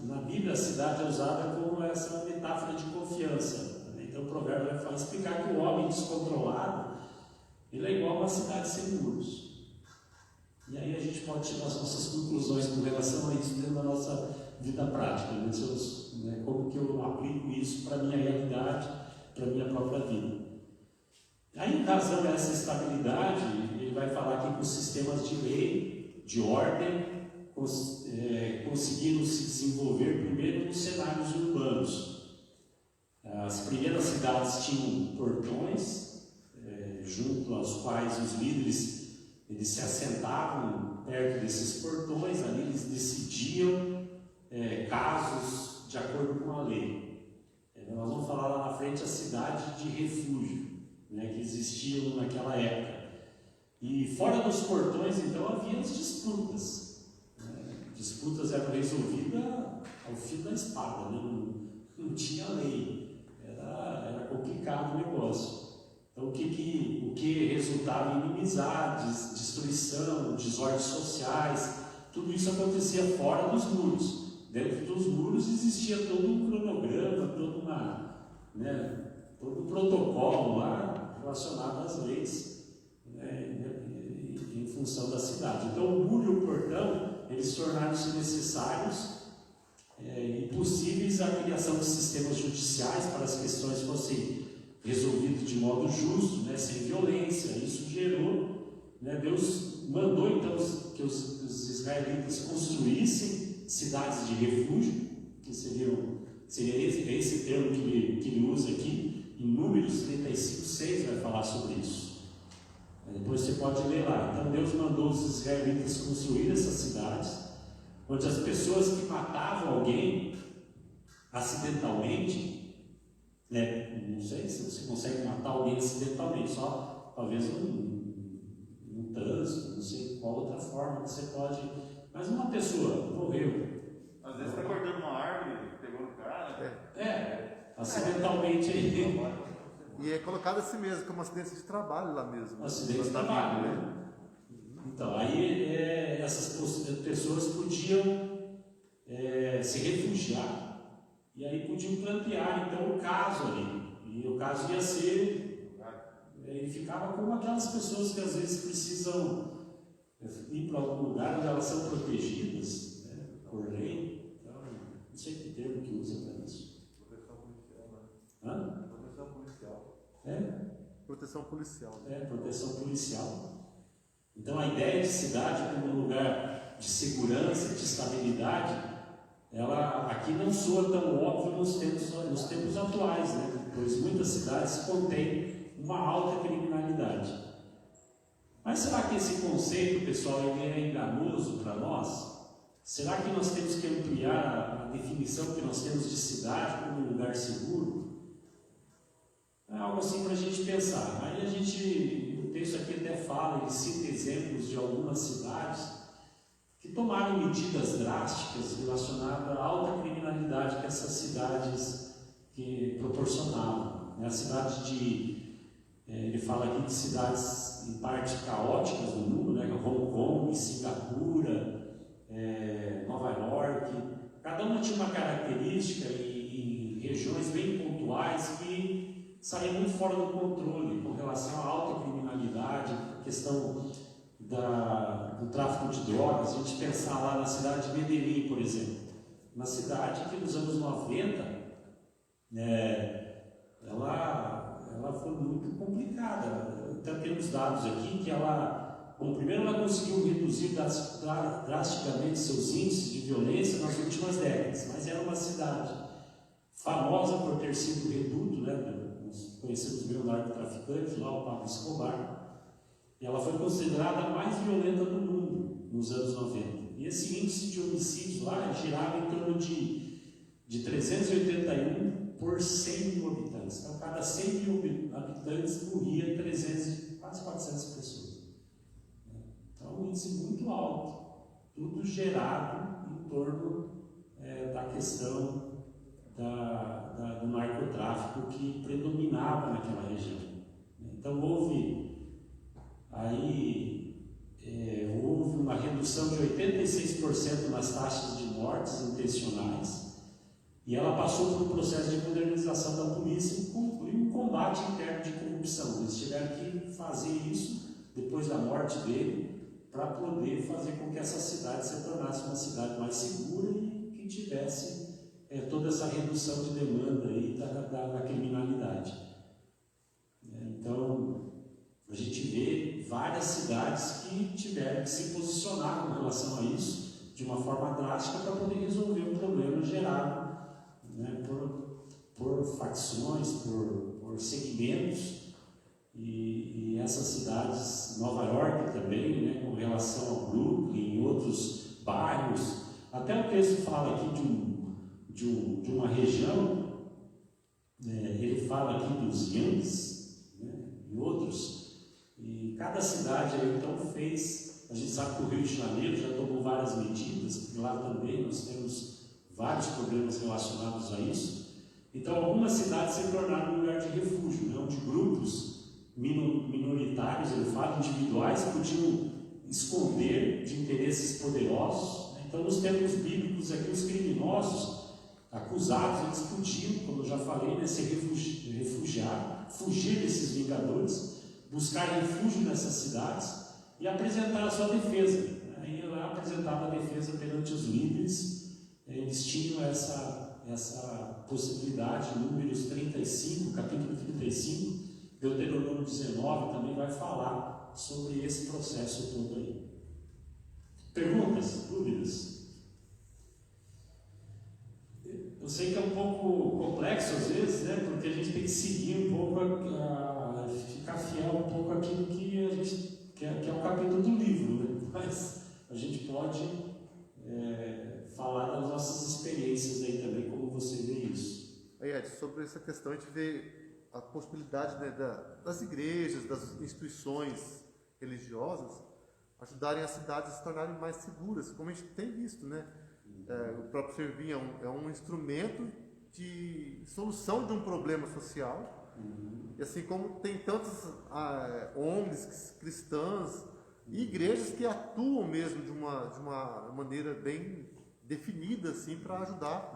na Bíblia, a cidade é usada como essa metáfora de confiança. Então, o provérbio vai explicar que o homem descontrolado, ele é igual a uma cidade sem muros. E aí a gente pode tirar as nossas conclusões com relação a isso dentro da nossa vida prática, né? Como que eu aplico isso para a minha realidade, para a minha própria vida. Aí, em razão dessa estabilidade, ele vai falar aqui que os sistemas de lei, de ordem, conseguiram se desenvolver primeiro nos cenários urbanos. As primeiras cidades tinham portões, junto aos quais os líderes eles se assentavam perto desses portões, ali eles decidiam casos de acordo com a lei. Nós vamos falar lá na frente a cidade de refúgio, né, que existiam naquela época. E fora dos portões, então, havia as disputas. Disputas eram resolvidas ao fio da espada, né? Não tinha lei, era complicado o negócio. Então, o que resultava em inimizades, destruição, desordens sociais, tudo isso acontecia fora dos muros. Dentro dos muros existia todo um cronograma, todo um protocolo lá relacionado às leis, em função da cidade. Então, o muro e o portão eles tornaram-se necessários e possíveis a criação de sistemas judiciais para as questões fossem resolvidas de modo justo, né, sem violência. Isso gerou, né, Deus mandou então que os israelitas construíssem cidades de refúgio, que seria esse termo que ele usa aqui, em Números 35:6 vai falar sobre isso. Depois você pode ler lá. Então Deus mandou os israelitas construir essas cidades, onde as pessoas que matavam alguém acidentalmente, não sei se você consegue matar alguém acidentalmente, só talvez num trânsito, não sei qual outra forma que você pode, mas uma pessoa morreu. Às vezes está cortando uma árvore, pegou no cara. Acidentalmente aí. E é colocado assim mesmo, como acidente de trabalho lá mesmo. Acidente de trabalho, né? Então, aí essas pessoas podiam se refugiar e aí podiam plantear então o caso ali. E o caso ia ser, ele ficava como aquelas pessoas que às vezes precisam ir para algum lugar onde elas são protegidas, né, por lei. Então, não sei que termo que usa para isso. Proteção policial, né? Hã? Proteção policial. Proteção policial. Proteção policial. Então a ideia de cidade como um lugar de segurança, de estabilidade, ela aqui não soa tão óbvio nos tempos atuais, né? Pois muitas cidades contêm uma alta criminalidade. Mas será que esse conceito, pessoal, ele é enganoso para nós? Será que nós temos que ampliar a definição que nós temos de cidade como um lugar seguro? É algo assim para a gente pensar. Aí o texto aqui até fala, ele cita exemplos de algumas cidades que tomaram medidas drásticas relacionadas à alta criminalidade que essas cidades que proporcionavam. A cidade ele fala aqui de cidades em parte caóticas no mundo, né? Hong Kong, Singapura, Nova York. Cada uma tinha uma característica e regiões bem pontuais que saía muito fora do controle com relação à alta criminalidade, questão do tráfico de drogas. A gente pensar lá na cidade de Medellín, por exemplo, uma cidade que nos anos 90 ela foi muito complicada. Até temos dados aqui que primeiro ela conseguiu reduzir drasticamente seus índices de violência nas últimas décadas, mas era uma cidade famosa por ter sido reduto, né? Nós conhecemos bem o narcotraficante lá, o Pablo Escobar, e ela foi considerada a mais violenta do mundo nos anos 90. E esse índice de homicídios lá girava em torno de 381 por 100 mil habitantes. Então, cada 100 mil habitantes morria quase 400 pessoas. Então, um índice muito alto, tudo gerado em torno da questão do narcotráfico que predominava naquela região. Então, houve uma redução de 86% nas taxas de mortes intencionais, e ela passou por um processo de modernização da polícia e um combate interno de corrupção. Eles tiveram que fazer isso depois da morte dele, para poder fazer com que essa cidade se tornasse uma cidade mais segura e que tivesse toda essa redução de demanda aí da criminalidade. Então, a gente vê várias cidades que tiveram que se posicionar com relação a isso de uma forma drástica para poder resolver um problema gerado, né, por facções, por segmentos. E essas cidades, Nova York também, né, com relação ao Brooklyn e outros bairros, até o texto fala aqui de uma região, ele fala aqui dos Yankees, né, e outros, e cada cidade aí então fez, a gente sabe que o Rio de Janeiro já tomou várias medidas, porque lá também nós temos vários problemas relacionados a isso. Então algumas cidades se tornaram um lugar de refúgio, né, onde grupos minoritários, ele fala, individuais, podiam esconder de interesses poderosos. Então, nos tempos bíblicos, aqui os criminosos acusados, eles podiam, como eu já falei, né, se refugiar, fugir desses vingadores, buscar refúgio nessas cidades e apresentar a sua defesa. Aí ela apresentava a defesa perante os líderes, eles tinham essa possibilidade. Números 35, capítulo 35, Deuteronômio 19 também vai falar sobre esse processo todo aí. Perguntas? Dúvidas? Eu sei que é um pouco complexo às vezes, né? Porque a gente tem que seguir um pouco, ficar fiel um pouco àquilo que a gente que é o capítulo do livro, né? Mas a gente pode falar das nossas experiências aí também, como você vê isso. Aí, Ed, sobre essa questão, a gente vê a possibilidade, né, das igrejas, das instituições religiosas ajudarem as cidades a se tornarem mais seguras, como a gente tem visto, né? O próprio Servim é um instrumento de solução de um problema social, e assim como tem tantas ONGs cristãs e igrejas que atuam mesmo de uma maneira bem definida assim, para ajudar.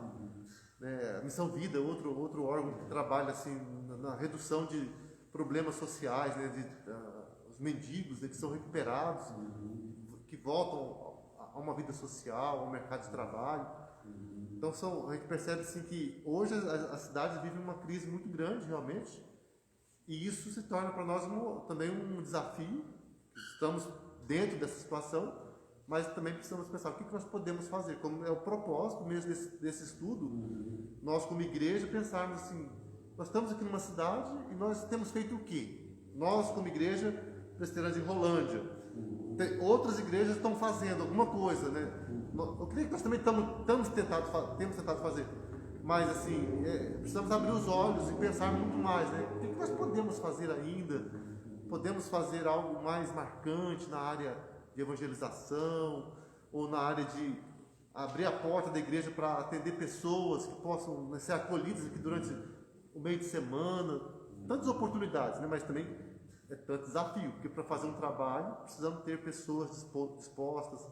A Missão Vida, outro órgão que trabalha assim, na redução de problemas sociais, né, os mendigos, né, que são recuperados, que voltam a uma vida social, ao mercado de trabalho. Então a gente percebe assim, que hoje as cidades vivem uma crise muito grande realmente, e isso se torna para nós também um desafio. Estamos dentro dessa situação, mas também precisamos pensar o que nós podemos fazer, como é o propósito mesmo desse estudo, nós como igreja pensarmos assim, nós estamos aqui numa cidade e nós temos feito o quê? Nós como igreja presbiteriana de Rolândia, outras igrejas estão fazendo alguma coisa, né? Eu creio que nós também temos tentado fazer, mas assim, precisamos abrir os olhos e pensar muito mais, né? O que nós podemos fazer ainda? Podemos fazer algo mais marcante na área de evangelização, ou na área de abrir a porta da igreja para atender pessoas que possam ser acolhidas aqui durante o meio de semana. Tantas oportunidades, né? Mas também é tanto desafio, porque para fazer um trabalho precisamos ter pessoas dispostas,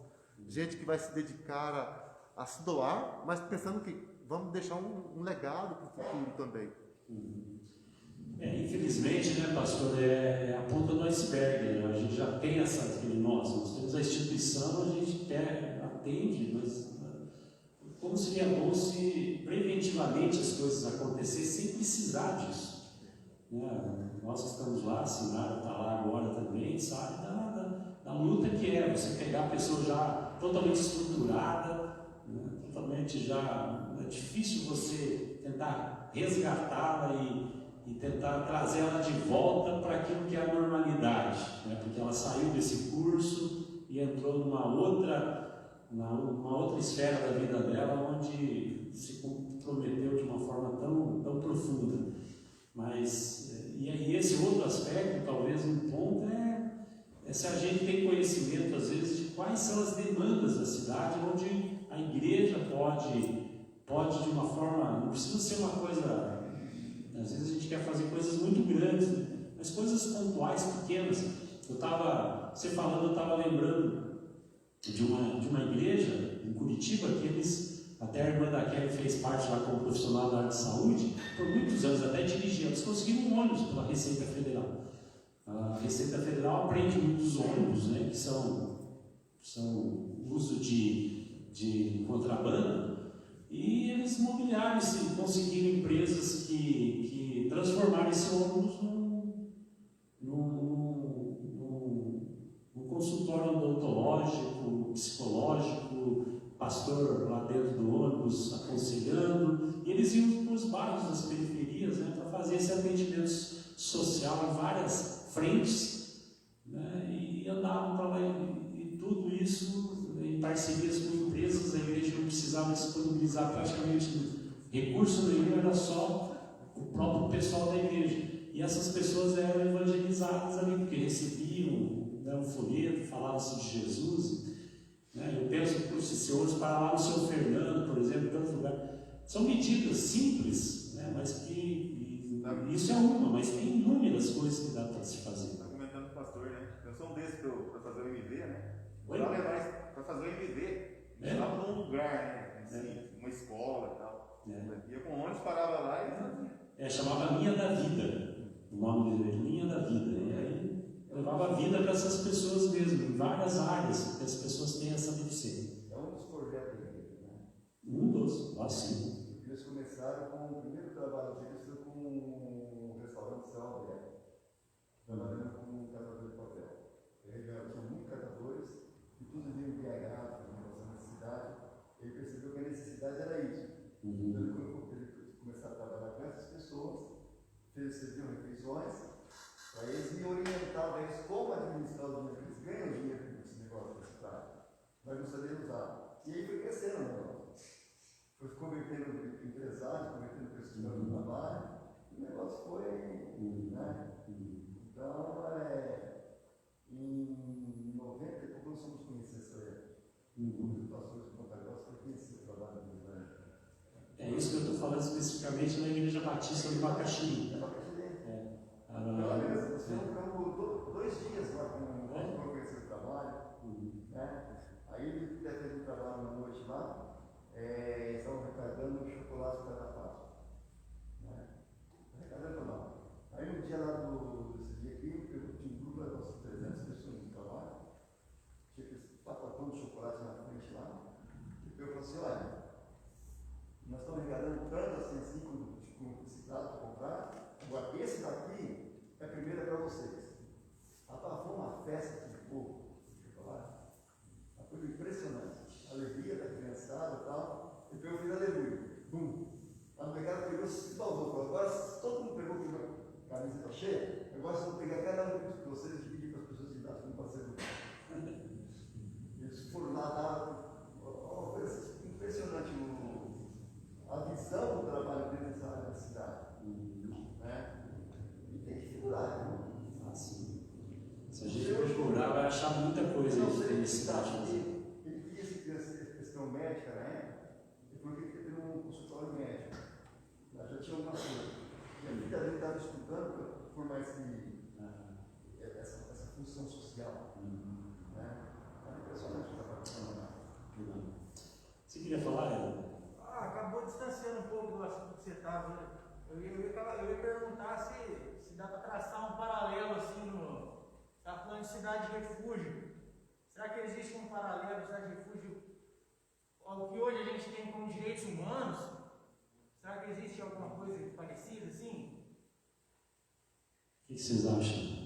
gente que vai se dedicar a se doar, mas pensando que vamos deixar um legado para o futuro também. Infelizmente, né, pastor, é a ponta do iceberg, né? A gente já tem nós temos a instituição, a gente atende, mas como seria bom se preventivamente as coisas acontecessem sem precisar disso, né? Nós que estamos lá, a Sinara está lá agora também, sabe da luta que é você pegar a pessoa já totalmente estruturada, né? Totalmente já é difícil você tentar resgatá-la e tentar trazer ela de volta para aquilo que é a normalidade, né? Porque ela saiu desse curso e entrou numa outra esfera da vida dela, onde se comprometeu de uma forma tão profunda. Mas, e esse outro aspecto, talvez um ponto, é se a gente tem conhecimento, às vezes, de quais são as demandas da cidade, onde a igreja pode de uma forma, não precisa ser uma coisa, às vezes a gente quer fazer coisas muito grandes, mas coisas pontuais, pequenas. Você falando, eu estava lembrando de uma igreja em Curitiba, que até a irmã da Kelly fez parte lá como profissional da área de saúde, por muitos anos, até dirigia, eles conseguiram um ônibus pela Receita Federal. A Receita Federal aprende muitos ônibus, né, que são uso de contrabando, e eles mobiliaram, conseguiram empresas que transformaram esse ônibus num consultório odontológico, psicológico, pastor lá dentro do ônibus aconselhando, e eles iam para os bairros das periferias, né, para fazer esse atendimento social em várias frentes, né, e andavam para lá, e tudo isso em parcerias com empresas. A igreja não precisava disponibilizar praticamente recurso nenhum, era só o próprio pessoal da igreja, e essas pessoas eram evangelizadas ali, porque recebiam, né, um folheto, falavam-se de Jesus, né? Eu penso que os senhores para lá no São Fernando, por exemplo, em tantos lugares, são medidas simples, né? Mas isso é uma, mas tem inúmeras coisas que dá para se fazer. Está comentando com o pastor, né? Eu sou um desses para fazer o MV, né? Oi? Para fazer o MV, estava num lugar, né? Assim, uma escola e tal. Ia com ônibus, parava lá e fazia. Chamava Linha da Vida, o nome dele, Linha da Vida. E aí levava a vida para essas pessoas mesmo, em várias áreas, que as pessoas têm essa deficiência. É um dos projetos da igreja, né? Um dos, assim. Eles começaram com o primeiro trabalho deles foi com um restaurante São Alberto, trabalhando com um catador de papel. Tinha muitos catadores, e tudo de embriagados, na cidade. Ele percebeu que a necessidade era isso. Então ele começou a trabalhar com essas pessoas, serviam refeições, para eles me orientavam eles como administrar o dinheiro, eles ganham dinheiro com esse negócio da cidade, mas não sabiam usar. E aí foi crescendo o negócio. Foi se convertendo em empresário, convertendo pessoas no trabalho, e o negócio foi, né? Então, em 90 e pouco nós fomos conhecer essa época. Os pastores de Ponta Grossa foi conhecer o trabalho deles, né? É isso que eu estou falando especificamente na Igreja Batista do Bacaxiri. Nós ficamos 2 dias lá para conhecer o trabalho, né? Aí ele fez um trabalho na noite lá, estavam arrecadando chocolate para a Páscoa, né? Arrecadando lá. Aí no dia lá desse dia aqui, eu tinha um grupo de 300 pessoas no trabalho, tinha esse pacotão de chocolate na frente lá, e eu falei assim, olha, nós estamos arrecadando tanto assim com cidade para comprar, agora esse daqui é a primeira para vocês. Rapaz, foi uma festa de povo, de chocolate. Uma coisa impressionante. A alegria da criançada e tal. E eu fiz aleluia. Bum. A pegada pegou e se pausou. Falou, agora todo mundo pegou a camisa cheia, agora vocês vão pegar cada um de vocês e dividir para as pessoas de idade, como pode ser. Eles foram lá dar uma coisa impressionante. A visão do trabalho deles nessa área da cidade. Né? E tem dificuldade, né? Assim. Se a gente procurar, vai achar muita coisa de felicidade. Ele quis essa questão médica na época, e porque ele teve um consultório médico. Já tinha uma coisa. E a vida dele estava estudando para formar essa função social. Né? É impressionante o trabalho. Você queria falar, Ela? Acabou distanciando um pouco do assunto que você estava. Eu ia perguntar se dá para traçar um paralelo assim no. Está falando de cidade de refúgio. Será que existe um paralelo de cidade de refúgio ao que hoje a gente tem como direitos humanos? Será que existe alguma coisa parecida assim? O que vocês acham?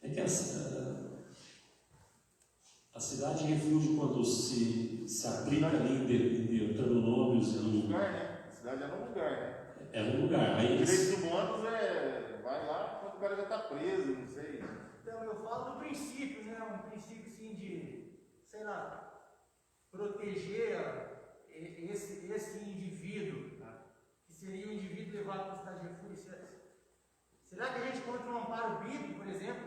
É que a cidade em... lugar, né? A cidade era um lugar, né? Era um lugar. Aí eles... Direitos humanos vai lá quando o cara já está preso, não sei. Então, eu falo do princípio, né? Um princípio assim de, sei lá, proteger esse indivíduo, que seria o indivíduo levado para a cidade de refúgio. Será que a gente encontra um amparo bíblico, por exemplo,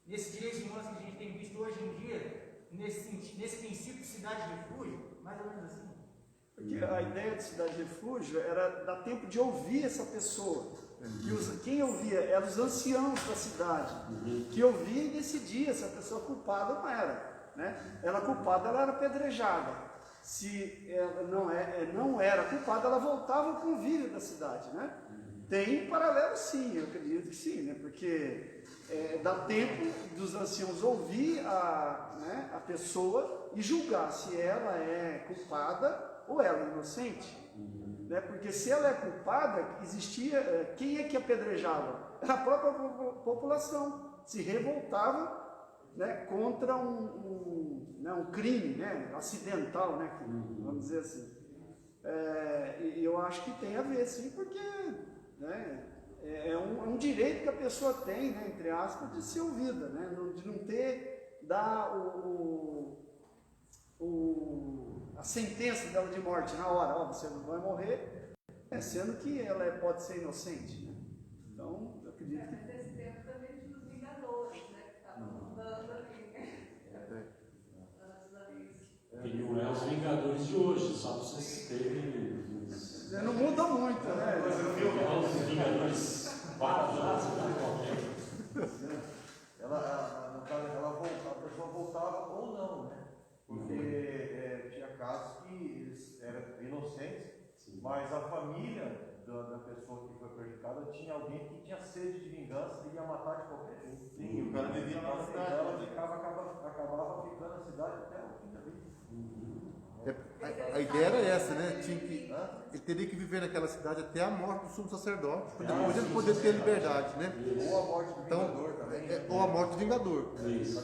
nesses direitos humanos que a gente tem visto hoje em dia, nesse princípio de cidade de refúgio? Mais ou menos assim. Porque a ideia de cidade de refúgio era dar tempo de ouvir essa pessoa. Quem ouvia eram os anciãos da cidade, que ouvia e decidia se a pessoa culpada ou não era. Né? Ela culpada, ela era apedrejada. Se ela não era culpada, ela voltava ao convívio da cidade. Né? Tem um paralelo, sim, eu acredito que sim, né? Porque dá tempo dos anciãos ouvir a pessoa e julgar se ela é culpada ou ela é inocente. Né? Porque se ela é culpada, existia... Quem é que apedrejava? Era a própria população. Se revoltava, né, contra um crime, né, acidental, né, vamos dizer assim. E eu acho que tem a ver, sim, porque, né, é um direito que a pessoa tem, né, entre aspas, de ser ouvida, né, de não a sentença dela de morte na hora, você vai morrer, sendo que ela pode ser inocente. Né? Então, eu acredito que... Mas esse tempo também tinha os Vingadores, né, que estavam andando ali, né? E não é os Vingadores de hoje, só para vocês terem... Não muda muito, né? É os Vingadores 4 anos, a pessoa voltava ou não, né? Porque tinha casos que eles eram inocentes, mas a família da pessoa que foi prejudicada tinha alguém que tinha sede de vingança e ia matar de qualquer jeito. Sim, o cara vivia na cidade. Então ela acabava ficando na cidade até o fim da vida. A ideia era essa, né? Ele teria que viver naquela cidade até a morte do sumo sacerdote, para depois ele poder ter liberdade, né? Ou a morte do Vingador também. Ou a morte do Vingador. Isso.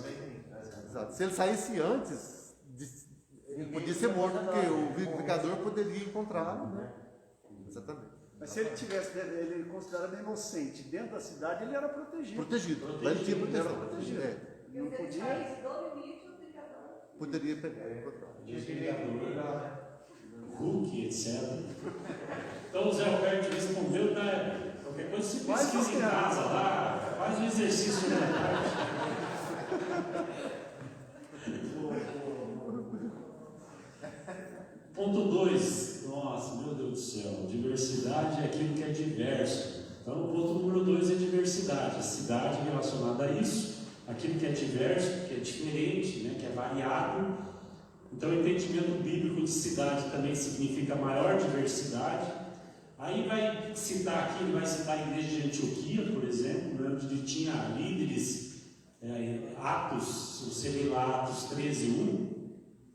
Exato. Se ele saísse antes, ele podia ser morto, porque o Vingador poderia encontrá-lo, né? Exatamente. Mas se ele tivesse, ele considerado inocente dentro da cidade, ele era protegido. Lá ele tinha proteção. Era protegido. Não podia. Do limite, o Vingador. Poderia pegar e encontrar. Hulk, etc. Então o Zé Roberto respondeu, né? Qualquer coisa você pesquisa em casa lá, faz um exercício na tarde. Ponto 2. Nossa, meu Deus do céu. Diversidade é aquilo que é diverso. Então o ponto número 2 é diversidade. A cidade relacionada a isso, aquilo que é diverso, que é diferente, né? Que é variado. Então, o entendimento bíblico de cidade também significa maior diversidade. Aí vai citar aqui, ele vai citar a igreja de Antioquia, por exemplo, né, onde ele tinha líderes, Atos, se você ler lá Atos 13:1,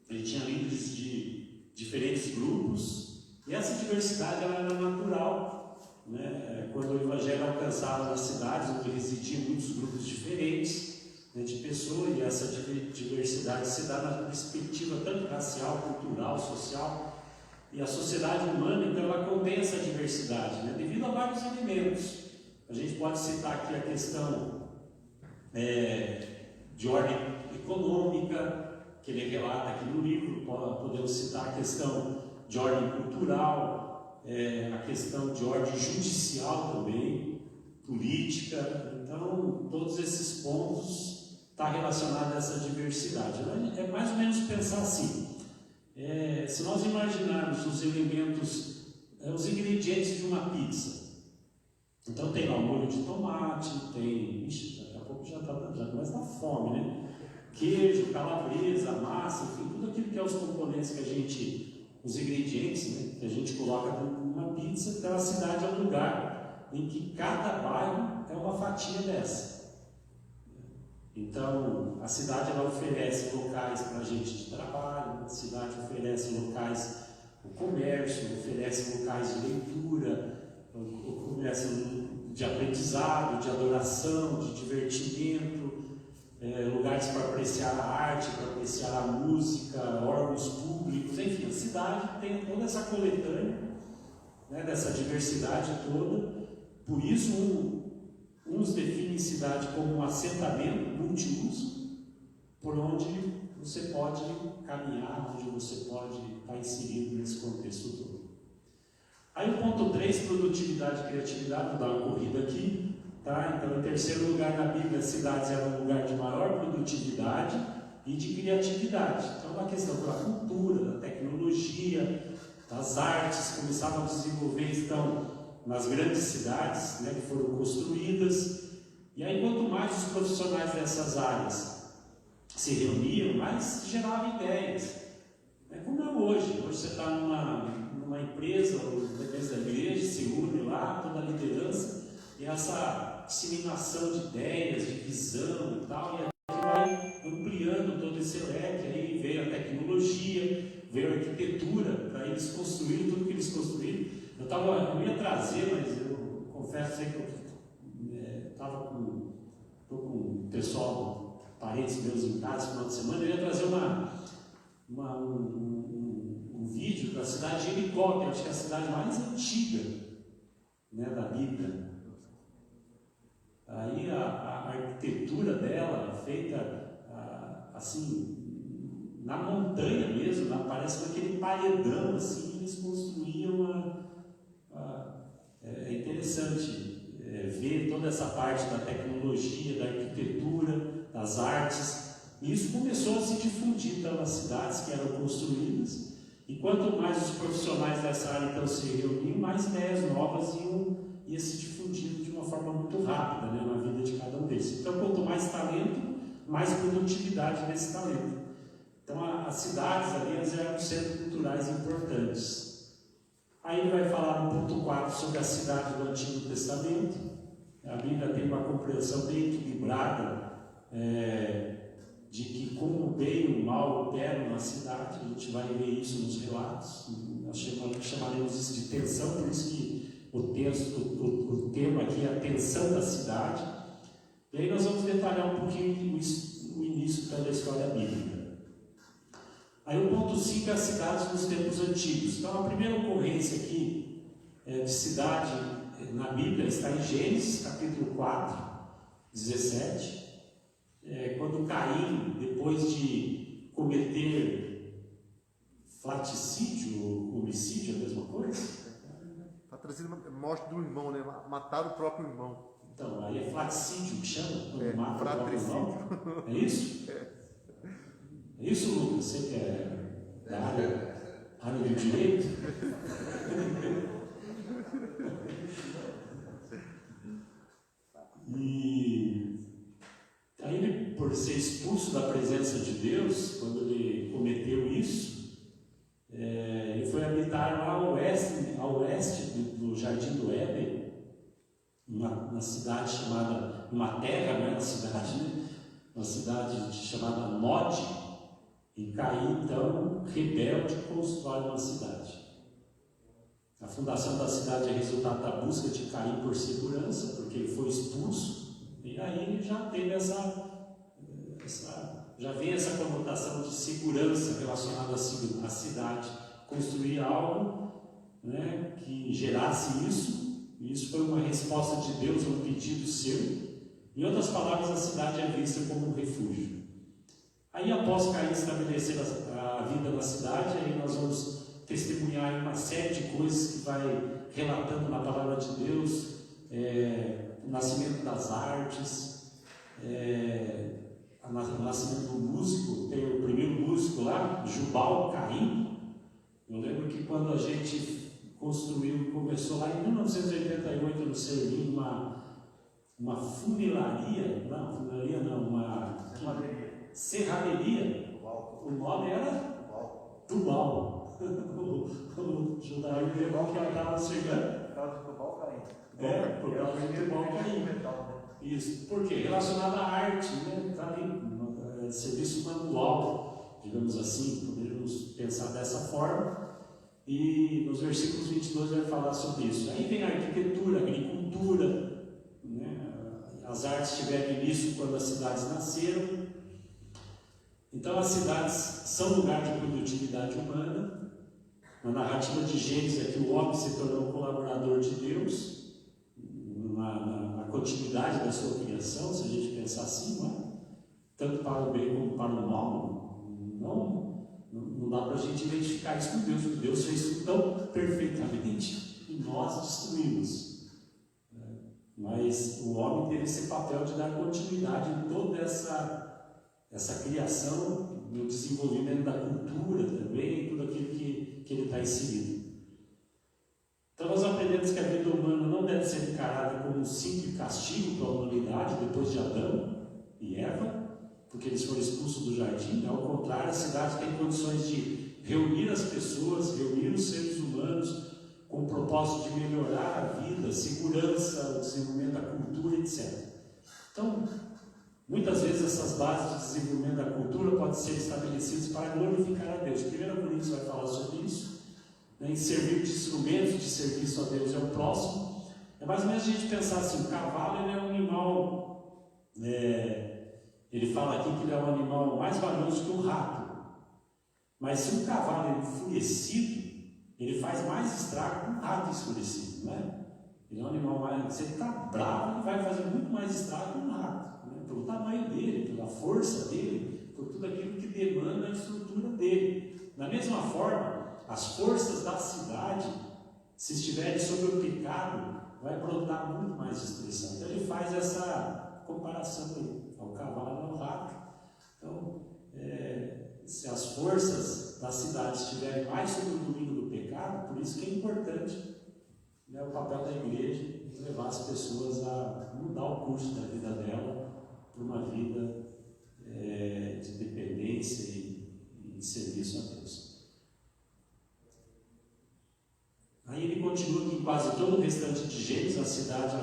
ele tinha líderes de diferentes grupos, e essa diversidade ela era natural, né, quando o evangelho alcançava nas cidades, onde residiam muitos grupos diferentes, de pessoa, e essa diversidade se dá na perspectiva tanto racial, cultural, social, e a sociedade humana, então, ela contém essa diversidade, né, devido a vários elementos. A gente pode citar aqui a questão de ordem econômica, que ele relata aqui no livro, podemos citar a questão de ordem cultural, a questão de ordem judicial também, política. Então, todos esses pontos está relacionado a essa diversidade. É mais ou menos pensar assim, se nós imaginarmos os elementos, os ingredientes de uma pizza, então tem lá o molho de tomate, tem, daqui a pouco já começa a dar fome, né? Queijo, calabresa, massa, enfim, tudo aquilo que é os componentes os ingredientes, né, que a gente coloca dentro de uma pizza. Então a cidade é um lugar em que cada bairro é uma fatia dessa. Então, a cidade ela oferece locais para a gente de trabalho, a cidade oferece locais para o comércio, oferece locais de leitura, oferece de aprendizado, de adoração, de divertimento, lugares para apreciar a arte, para apreciar a música, órgãos públicos, enfim, a cidade tem toda essa coletânea, né, dessa diversidade toda. Por isso, uns definem cidade como um assentamento multiuso, por onde você pode caminhar, onde você pode estar inserido nesse contexto todo. Aí o ponto 3, produtividade e criatividade, vou dar uma corrida aqui, tá? Então, em terceiro lugar na Bíblia, as cidades eram um lugar de maior produtividade e de criatividade. Então, a questão da cultura, da tecnologia, das artes, começavam a desenvolver, então, nas grandes cidades, né, que foram construídas. E aí, quanto mais os profissionais dessas áreas se reuniam, mais geravam ideias. Como é hoje. Hoje você está numa empresa, ou depende da igreja, se une lá, toda a liderança, e essa disseminação de ideias, de visão e tal, e a gente vai ampliando todo esse leque. Aí veio a tecnologia, veio a arquitetura, para eles construírem tudo que eles construíram. Eu ia trazer, mas eu confesso que eu estava com o pessoal, parentes meus em casa, no final de semana. Eu ia trazer um vídeo da cidade de Jericó, que acho que é a cidade mais antiga, né, da Bíblia. Aí a arquitetura dela é feita assim, na montanha mesmo, parece aquele paredão assim, eles construíam é interessante ver toda essa parte da tecnologia, da arquitetura, das artes. E isso começou a se difundir então, nas cidades que eram construídas. E quanto mais os profissionais dessa área então, se reuniam, mais ideias novas iam se difundindo de uma forma muito rápida, né, na vida de cada um deles. Então, quanto mais talento, mais produtividade desse talento. Então, as cidades ali eram centros culturais importantes. Aí ele vai falar no ponto 4 sobre a cidade do Antigo Testamento. A Bíblia tem uma compreensão bem equilibrada de que como o bem e o mal operam na cidade. A gente vai ver isso nos relatos. Nós chamaremos isso de tensão, por isso que o tema aqui é a tensão da cidade. E aí nós vamos detalhar um pouquinho o início da história bíblica. Aí o ponto 5 é as cidades nos tempos antigos. Então a primeira ocorrência aqui de cidade na Bíblia está em Gênesis, capítulo 4, 17. Quando Caim, depois de cometer flaticídio ou homicídio, é a mesma coisa? Está trazendo a morte do irmão, né? Matar o próprio irmão. Então, aí é flaticídio que chama? Quando mata o próprio irmão? É isso? É isso, Lucas? Você que é da área do direito? E aí ele, por ser expulso da presença de Deus, quando ele cometeu isso, ele foi habitar lá ao oeste do Jardim do Éden, uma cidade chamada, uma terra, não é uma cidade, né? Uma cidade chamada Nod. E Caim, então, rebelde, constrói uma cidade. A fundação da cidade é resultado da busca de Caim por segurança, porque ele foi expulso, e aí ele já teve já vem essa conotação de segurança relacionada à cidade, construir algo, né, que gerasse isso, e isso foi uma resposta de Deus a um pedido seu. Em outras palavras, a cidade é vista como um refúgio. Aí, após Caim estabelecer a vida na cidade, aí nós vamos testemunhar uma série de coisas que vai relatando na palavra de Deus, o nascimento das artes, o nascimento do músico. Tem o primeiro músico lá, Jubal Caim. Eu lembro que quando a gente começou lá em 1988 no Serlim, uma funilaria, uma serralheria. O nome era Tubal. O Judaí levou que ela estava chegando. Por causa de Tubal Caim. Isso. Por quê? Relacionado à arte, né? Está ali, serviço manual, digamos assim, poderíamos pensar dessa forma. E nos versículos 22 vai falar sobre isso. Aí vem a arquitetura, a agricultura, né? As artes tiveram início quando as cidades nasceram. Então as cidades são lugar de produtividade humana. Na narrativa de Gênesis é que o homem se tornou colaborador de Deus, na continuidade da sua criação, se a gente pensar assim, não é? Tanto para o bem como para o mal. Não dá para a gente identificar isso com Deus, porque Deus fez isso tão perfeitamente e nós destruímos. Mas o homem teve esse papel de dar continuidade em toda essa criação, no desenvolvimento da cultura também, tudo aquilo que ele está inserido. Então nós aprendemos que a vida humana não deve ser encarada como um simples castigo para a humanidade depois de Adão e Eva, porque eles foram expulsos do jardim. Ao contrário, a cidade tem condições de reunir as pessoas, reunir os seres humanos com o propósito de melhorar a vida, a segurança, o desenvolvimento da cultura, etc. Então, muitas vezes essas bases de desenvolvimento da cultura podem ser estabelecidas para glorificar a Deus. 1 Coríntios vai falar sobre isso, né? Em servir de instrumentos de serviço a Deus é o próximo. É mais ou menos a gente pensar assim, o cavalo ele é um animal, ele fala aqui que ele é um animal mais valioso que um rato. Mas se um cavalo é enfurecido, ele faz mais estrago que um rato enfurecido, não é? Ele é um animal mais... Se ele está bravo, ele vai fazer muito mais estrago que um rato, né? Pelo tamanho dele, pela força dele, por tudo aquilo que demanda a estrutura dele. Da mesma forma, as forças da cidade, se estiverem sob o pecado, vai brotar muito mais destruição. Então ele faz essa comparação aí, ao cavalo e ao rato. Então, se as forças da cidade estiverem mais sob o domínio do pecado, por isso que é importante, né, o papel da igreja em levar as pessoas a mudar o curso da vida dela para uma vida de dependência e de serviço a Deus. Aí ele continua que em quase todo o restante de Gênesis, a cidade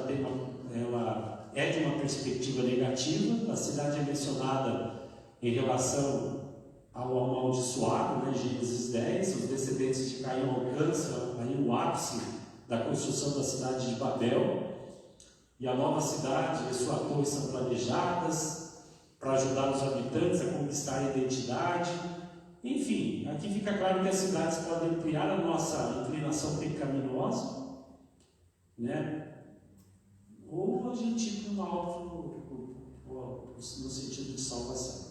ela é de uma perspectiva negativa. A cidade é mencionada em relação ao amaldiçoado, né? Gênesis 10, os descendentes de Caim alcançam aí o ápice da construção da cidade de Babel, e a nova cidade e sua torre são planejadas para ajudar os habitantes a conquistar a identidade. Enfim, aqui fica claro que as cidades podem ampliar a nossa inclinação pecaminosa, né? Ou a gente ir para um alvo no sentido de salvação.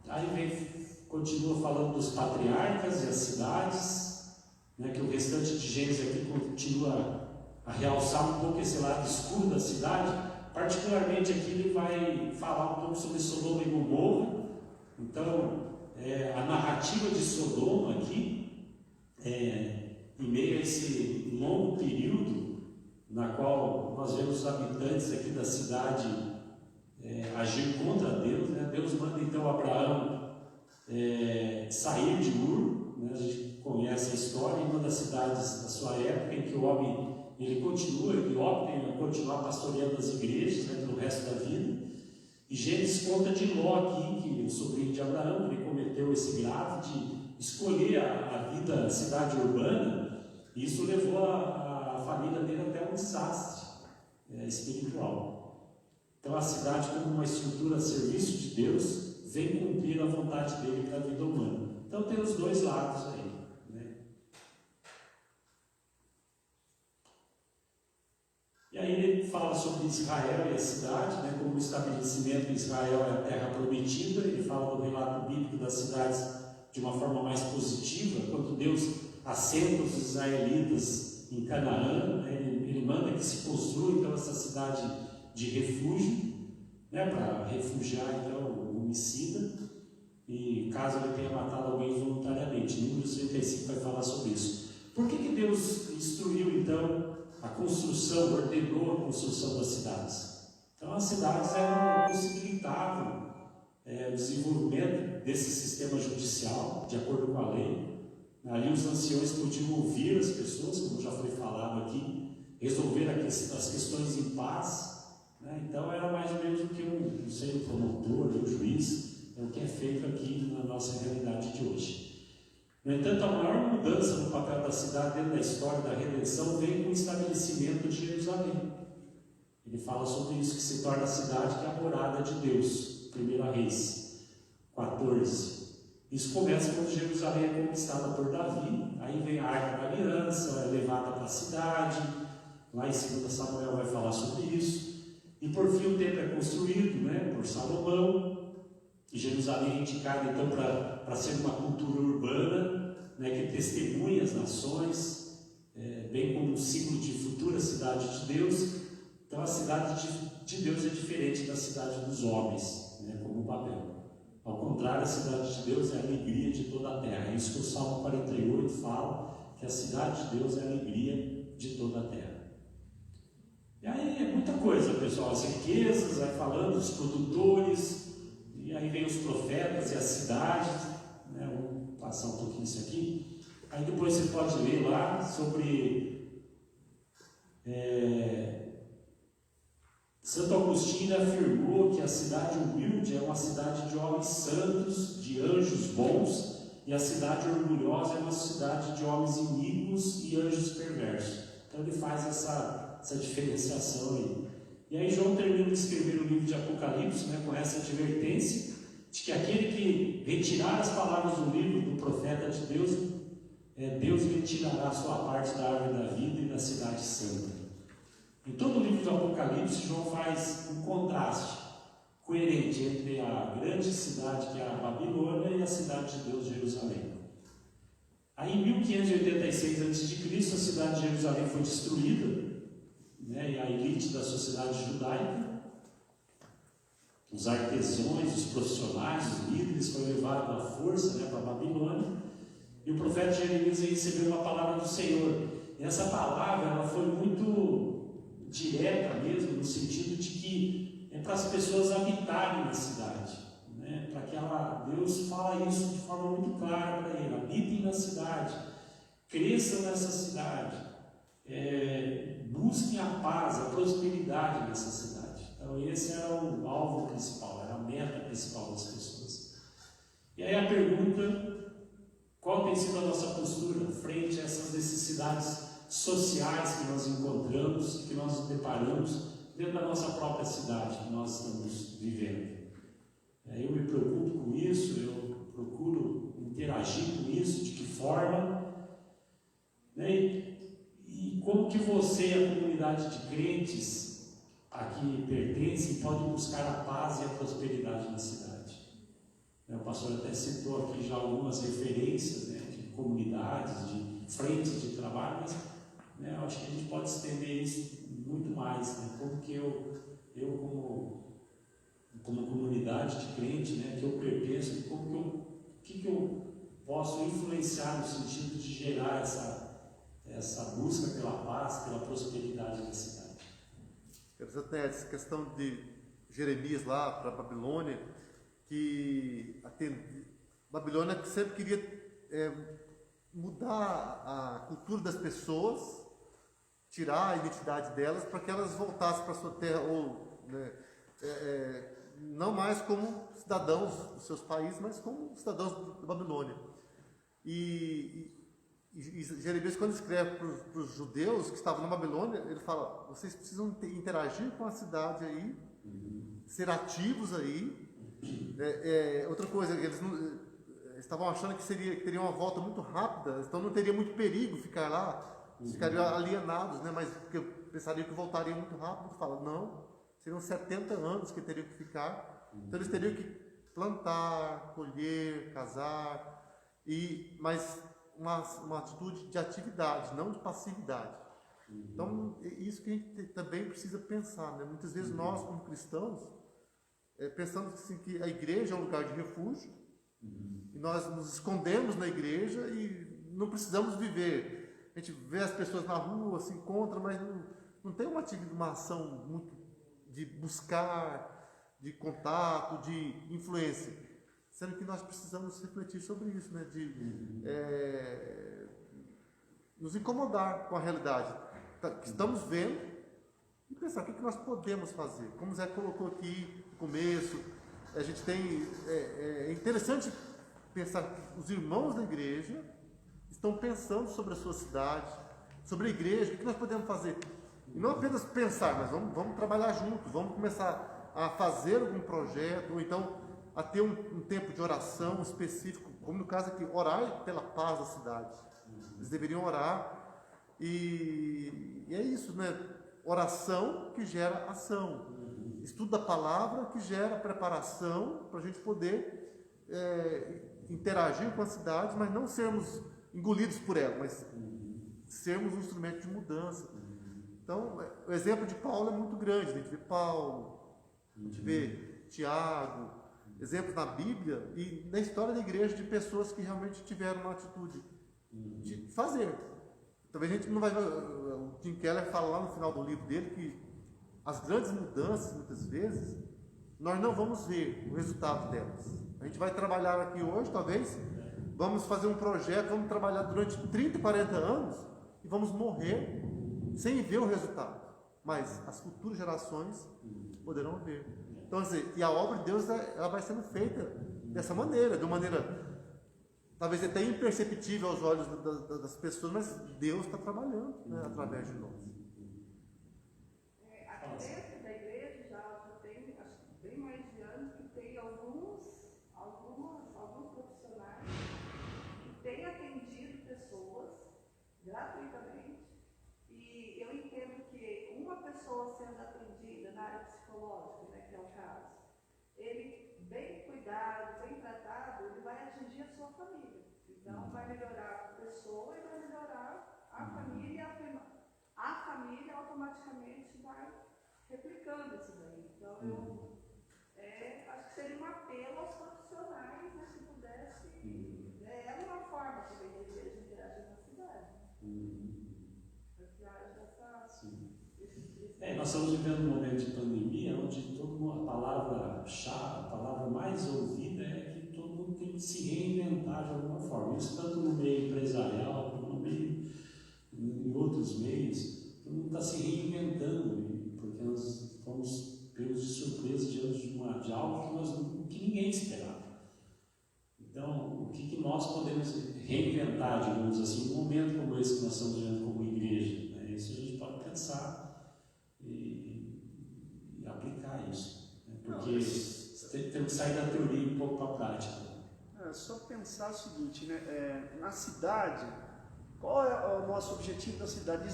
Aí continua falando dos patriarcas e as cidades, né, que o restante de Gênesis aqui continua a realçar um pouco esse lado escuro da cidade. Particularmente aqui ele vai falar um pouco sobre Sodoma e Gomorra. Então, a narrativa de Sodoma aqui, em meio a esse longo período na qual nós vemos os habitantes aqui da cidade agir contra Deus, né? Deus manda então Abraão sair de Ur, né? A gente conhece a história em uma das cidades da sua época, em que o homem ele opta em continuar pastoreando as igrejas, né, pelo resto da vida. E Gênesis conta de Ló aqui, que o sobrinho de Abraão, ele cometeu esse grave de escolher a vida, a cidade urbana, e isso levou a família dele até um desastre espiritual. Então a cidade, como uma estrutura a serviço de Deus, vem cumprir a vontade dele para a vida humana. Então tem os dois lados aí, né? E aí ele fala sobre Israel e a cidade, né, como o estabelecimento de Israel é a terra prometida. Ele fala do relato bíblico das cidades de uma forma mais positiva, quando Deus assenta os israelitas em Canaã, né, ele manda que se construa então essa cidade de refúgio, né, para refugiar então o homicida, e caso ele tenha matado alguém voluntariamente. Números 35 vai falar sobre isso. Por que Deus instruiu então a construção, ordenou a construção das cidades? Então as cidades possibilitavam o desenvolvimento desse sistema judicial, de acordo com a lei. Ali os anciões podiam ouvir as pessoas, como já foi falado aqui, resolver as questões em paz, né? Então era mais ou menos o que um promotor, um juiz, é o que é feito aqui na nossa realidade de hoje. No entanto, a maior mudança no papel da cidade dentro da história da redenção vem com o estabelecimento de Jerusalém. Ele fala sobre isso, que se torna a cidade que é a morada de Deus, 1 Reis. 14. Isso começa quando Jerusalém é conquistada por Davi, aí vem a Arca da Aliança, é levada para a cidade, lá em 2 Samuel vai falar sobre isso, e por fim o templo é construído, né, por Salomão, e Jerusalém é indicada então para ser uma cultura urbana, né, que testemunha as nações, bem como um símbolo de futura cidade de Deus. Então a cidade de Deus é diferente da cidade dos homens, né, como Babel. Ao contrário, a cidade de Deus é a alegria de toda a terra. É isso que o Salmo 48 fala, que a cidade de Deus é a alegria de toda a terra. E aí é muita coisa, pessoal, as riquezas, vai falando dos produtores, e aí vem os profetas e as cidades, né? Vamos passar um pouquinho isso aqui. Aí depois você pode ler lá sobre Santo Agostinho afirmou que a cidade humilde é uma cidade de homens santos, de anjos bons, e a cidade orgulhosa é uma cidade de homens iníquos e anjos perversos. Então ele faz essa diferenciação aí. E aí João termina de escrever o livro de Apocalipse, né, com essa advertência de que aquele que retirar as palavras do livro do profeta de Deus, Deus lhe tirará a sua parte da árvore da vida e da cidade santa. Em todo o livro do Apocalipse, João faz um contraste coerente entre a grande cidade que é a Babilônia e a cidade de Deus, Jerusalém. Aí em 1586 a.C., a cidade de Jerusalém foi destruída, né, e a elite da sociedade judaica, os artesãos, os profissionais, os líderes, foi levado à força, né, para a Babilônia, e o profeta Jeremias recebeu uma palavra do Senhor. E essa palavra ela foi muito direta mesmo, no sentido de que é para as pessoas habitarem na cidade, né? Para que Deus fala isso de forma muito clara para ele: habitem na cidade, cresçam nessa cidade, busquem a paz, a prosperidade nessa cidade. Então esse era o alvo principal, era a meta principal das pessoas. E aí a pergunta: qual tem sido a nossa postura frente a essas necessidades sociais que nós encontramos e que nós nos deparamos dentro da nossa própria cidade que nós estamos vivendo? Eu me preocupo com isso, eu procuro interagir com isso, de que forma, né? E como que você e a comunidade de crentes a que pertencem podem buscar a paz e a prosperidade na cidade. O pastor até citou aqui já algumas referências, né, de comunidades, de frentes de trabalho, mas eu acho que a gente pode estender isso muito mais, né? Como que eu como comunidade de crente, né, que eu pertenço, que eu posso influenciar no sentido de gerar essa busca pela paz, pela prosperidade da cidade. Essa questão de Jeremias lá para a Babilônia, que Babilônia sempre queria mudar a cultura das pessoas, tirar a identidade delas para que elas voltassem para a sua terra, ou não mais como cidadãos dos seus países, mas como cidadãos da Babilônia. E Jeremias, quando escreve para os judeus que estavam na Babilônia, ele fala: vocês precisam interagir com a cidade aí, ser ativos aí. Outra coisa, eles estavam achando que teria uma volta muito rápida, então não teria muito perigo ficar lá, ficariam alienados, né? Mas porque eu pensaria que voltaria muito rápido. Fala: não, seriam 70 anos que teriam que ficar, então eles teriam que plantar, colher, casar, mas uma atitude de atividade, não de passividade. Então, é isso que a gente também precisa pensar, né? Muitas vezes nós, como cristãos, pensamos assim, que a igreja é um lugar de refúgio, e nós nos escondemos na igreja e não precisamos viver. A gente vê as pessoas na rua, se encontra, mas não tem uma ação muito de buscar, de contato, de influência. Sendo que nós precisamos refletir sobre isso, né? De nos incomodar com a realidade que estamos vendo e pensar o que nós podemos fazer. Como o Zé colocou aqui no começo, a gente tem... É interessante pensar que os irmãos da igreja estão pensando sobre a sua cidade, sobre a igreja, o que nós podemos fazer. E não apenas pensar, mas vamos trabalhar juntos, vamos começar a fazer algum projeto, ou então a ter um tempo de oração específico, como no caso aqui, orar pela paz da cidade. Eles deveriam orar, e é isso, né? Oração que gera ação. Estudo da palavra que gera preparação para a gente poder interagir com a cidade, mas não sermos engolidos por ela, mas sermos um instrumento de mudança. Então, o exemplo de Paulo é muito grande. A gente vê Paulo, a gente vê Tiago, exemplos na Bíblia e na história da igreja de pessoas que realmente tiveram uma atitude de fazer. Talvez a gente não vai... O Tim Keller fala lá no final do livro dele que as grandes mudanças, muitas vezes, nós não vamos ver o resultado delas. A gente vai trabalhar aqui hoje, talvez, vamos fazer um projeto, vamos trabalhar durante 30, 40 anos e vamos morrer sem ver o resultado. Mas as futuras gerações poderão ver. Então, assim, e a obra de Deus, ela vai sendo feita dessa maneira, de uma maneira talvez até imperceptível aos olhos das pessoas, mas Deus está trabalhando, né, através de nós. Aqui dentro da igreja já tem, acho que bem mais de anos, que tem alguns profissionais que têm atendido pessoas gratuitamente, e eu entendo que uma pessoa sendo atendida na área psicológica, né, que é o caso, ele bem cuidado, bem tratado, ele vai atingir a sua família. Então vai melhorar a pessoa e vai melhorar a família, e a família automaticamente vai replicando isso daí. Então eu acho que seria um apelo aos profissionais, né, se pudesse. É uma forma também da igreja interagir na cidade. Nós estamos vivendo um momento de pandemia onde a palavra-chave, a palavra mais ouvida é que todo mundo tem que se reinventar de alguma forma. Isso tanto no meio empresarial, como no meio, em outros meios, todo mundo está se reinventando, porque nós fomos pegos de surpresa diante de algo que ninguém esperava. Então, o que nós podemos reinventar, digamos assim, num momento como esse que nós estamos vivendo como igreja? Né? Isso a gente pode pensar e aplicar isso, né? Porque temos que sair da teoria um pouco para a prática. É só pensar o seguinte, né? Na cidade, qual é o nosso objetivo da cidade?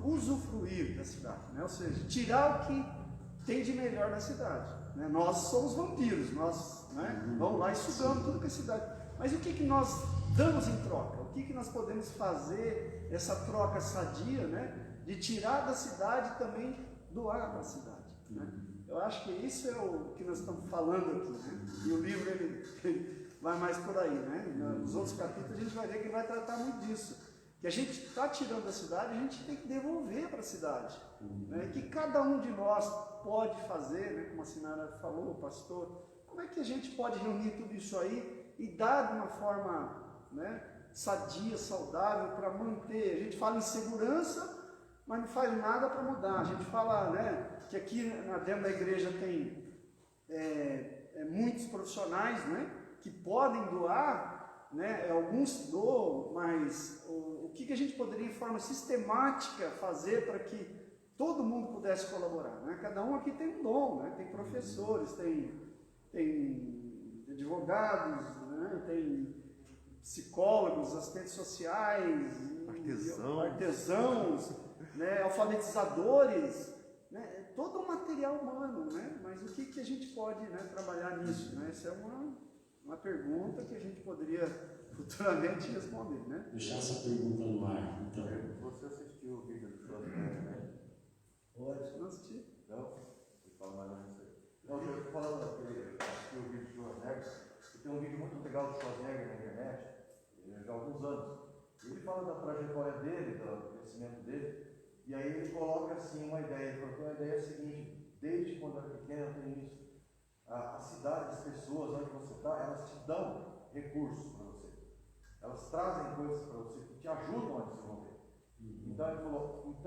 Usufruir da cidade, né? Ou seja, tirar o que tem de melhor na cidade, né? Nós somos vampiros, nós, né, vamos lá e sugamos tudo que é cidade. Mas o que nós damos em troca? O que nós podemos fazer, essa troca sadia, né? De tirar da cidade e também doar para a cidade, né? Eu acho que isso é o que nós estamos falando aqui, né? E o livro ele vai mais por aí, né? Nos outros capítulos a gente vai ver que ele vai tratar muito disso, que a gente está tirando da cidade, a gente tem que devolver para a cidade, né? Que cada um de nós pode fazer, né? Como a Sinara falou, o pastor, como é que a gente pode reunir tudo isso aí e dar de uma forma, né, sadia, saudável, para manter? A gente fala em segurança, mas não faz nada para mudar. A gente fala, né, que aqui dentro da igreja tem muitos profissionais, né, que podem doar, né, alguns doam, mas o que a gente poderia, em forma sistemática, fazer para que todo mundo pudesse colaborar, né? Cada um aqui tem um dom, né? Tem professores, tem advogados, né? Tem psicólogos, assistentes sociais, artesãos, né? Alfabetizadores, né? Todo o material humano, né? Mas o que a gente pode, né, trabalhar nisso, né? Essa é uma pergunta que a gente poderia futuramente responder, né? Deixar essa pergunta no ar, então. Você assistiu o vídeo do Schwarzenegger, né? Pode, não assisti. Não? Vou falar mais ou menos aí. Não, eu estou falando daquele, assisti o vídeo do Schwarzenegger, e tem um vídeo muito legal do Schwarzenegger na internet, já há alguns anos. Ele fala da trajetória dele, do crescimento dele, e aí ele coloca assim uma ideia, ele colocou a ideia seguinte: desde quando era pequeno eu tenho isso. A cidade, as pessoas onde você está, elas te dão recursos para você. Elas trazem coisas para você que te ajudam a desenvolver. Então ele falou,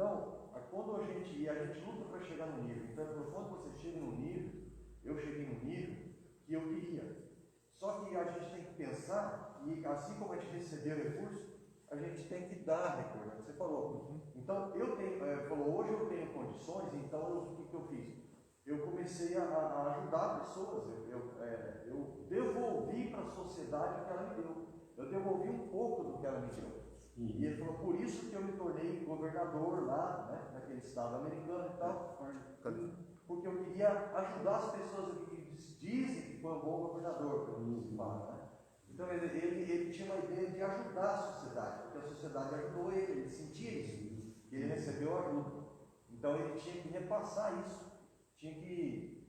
quando a gente luta para chegar no nível. Então ele falou, quando você chega no nível, eu cheguei no nível que eu queria. Só que a gente tem que pensar, e assim como a gente recebeu recursos, a gente tem que dar recursos. Você falou. Então, hoje eu tenho condições, então o que eu fiz? eu comecei a ajudar pessoas, eu devolvi para a sociedade o que ela me deu. Eu devolvi um pouco do que ela me deu. E ele falou, por isso que eu me tornei governador lá, né, naquele estado americano e tal, porque eu queria ajudar as pessoas que dizem que foi um bom governador, pelo que fala, né? Então ele tinha uma ideia de ajudar a sociedade, porque a sociedade ajudou ele sentia isso, e ele recebeu ajuda. Então ele tinha que repassar isso, tinha que,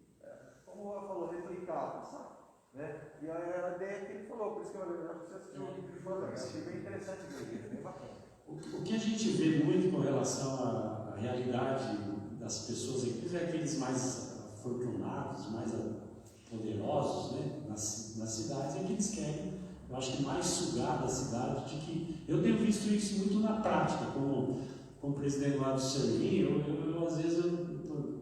como o Rafa falou, replicar, passar. Né? E a ideia que ele falou, por isso que eu acho que você assistiu o vídeo de Fandanga, achei bem interessante ver, bem bacana. O que a gente vê muito com relação à realidade das pessoas aqui é aqueles mais afortunados, mais poderosos, né, nas cidades, é que eles querem, eu acho que mais sugar da cidade, de que eu tenho visto isso muito na prática, como presidente lá do Serginho, eu às vezes,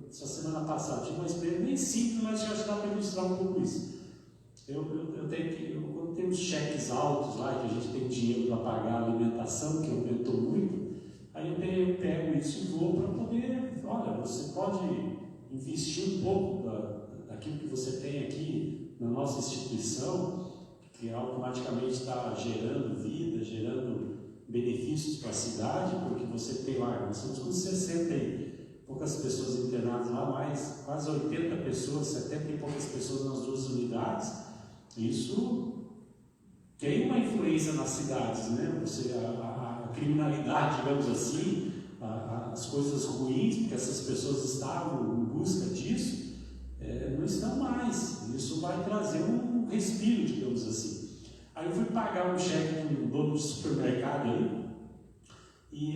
essa semana passada, tive uma experiência bem simples, mas eu acho que dá para ilustrar um pouco isso. Quando tem uns cheques altos lá, que a gente tem dinheiro para pagar a alimentação, que aumentou muito, aí eu pego isso e vou para poder, olha, você pode investir um pouco daquilo que você tem aqui na nossa instituição, que automaticamente está gerando vida, gerando benefícios para a cidade, porque você tem lá, nós estamos com 60 e poucas pessoas internadas lá, mais quase 80 pessoas, 70 e poucas pessoas nas duas unidades. Isso tem uma influência nas cidades, né? A criminalidade, digamos assim, as coisas ruins, porque essas pessoas estavam em busca disso, não estão mais. Isso vai trazer um respiro, digamos assim. Aí eu fui pagar um cheque de um dono de supermercado aí, e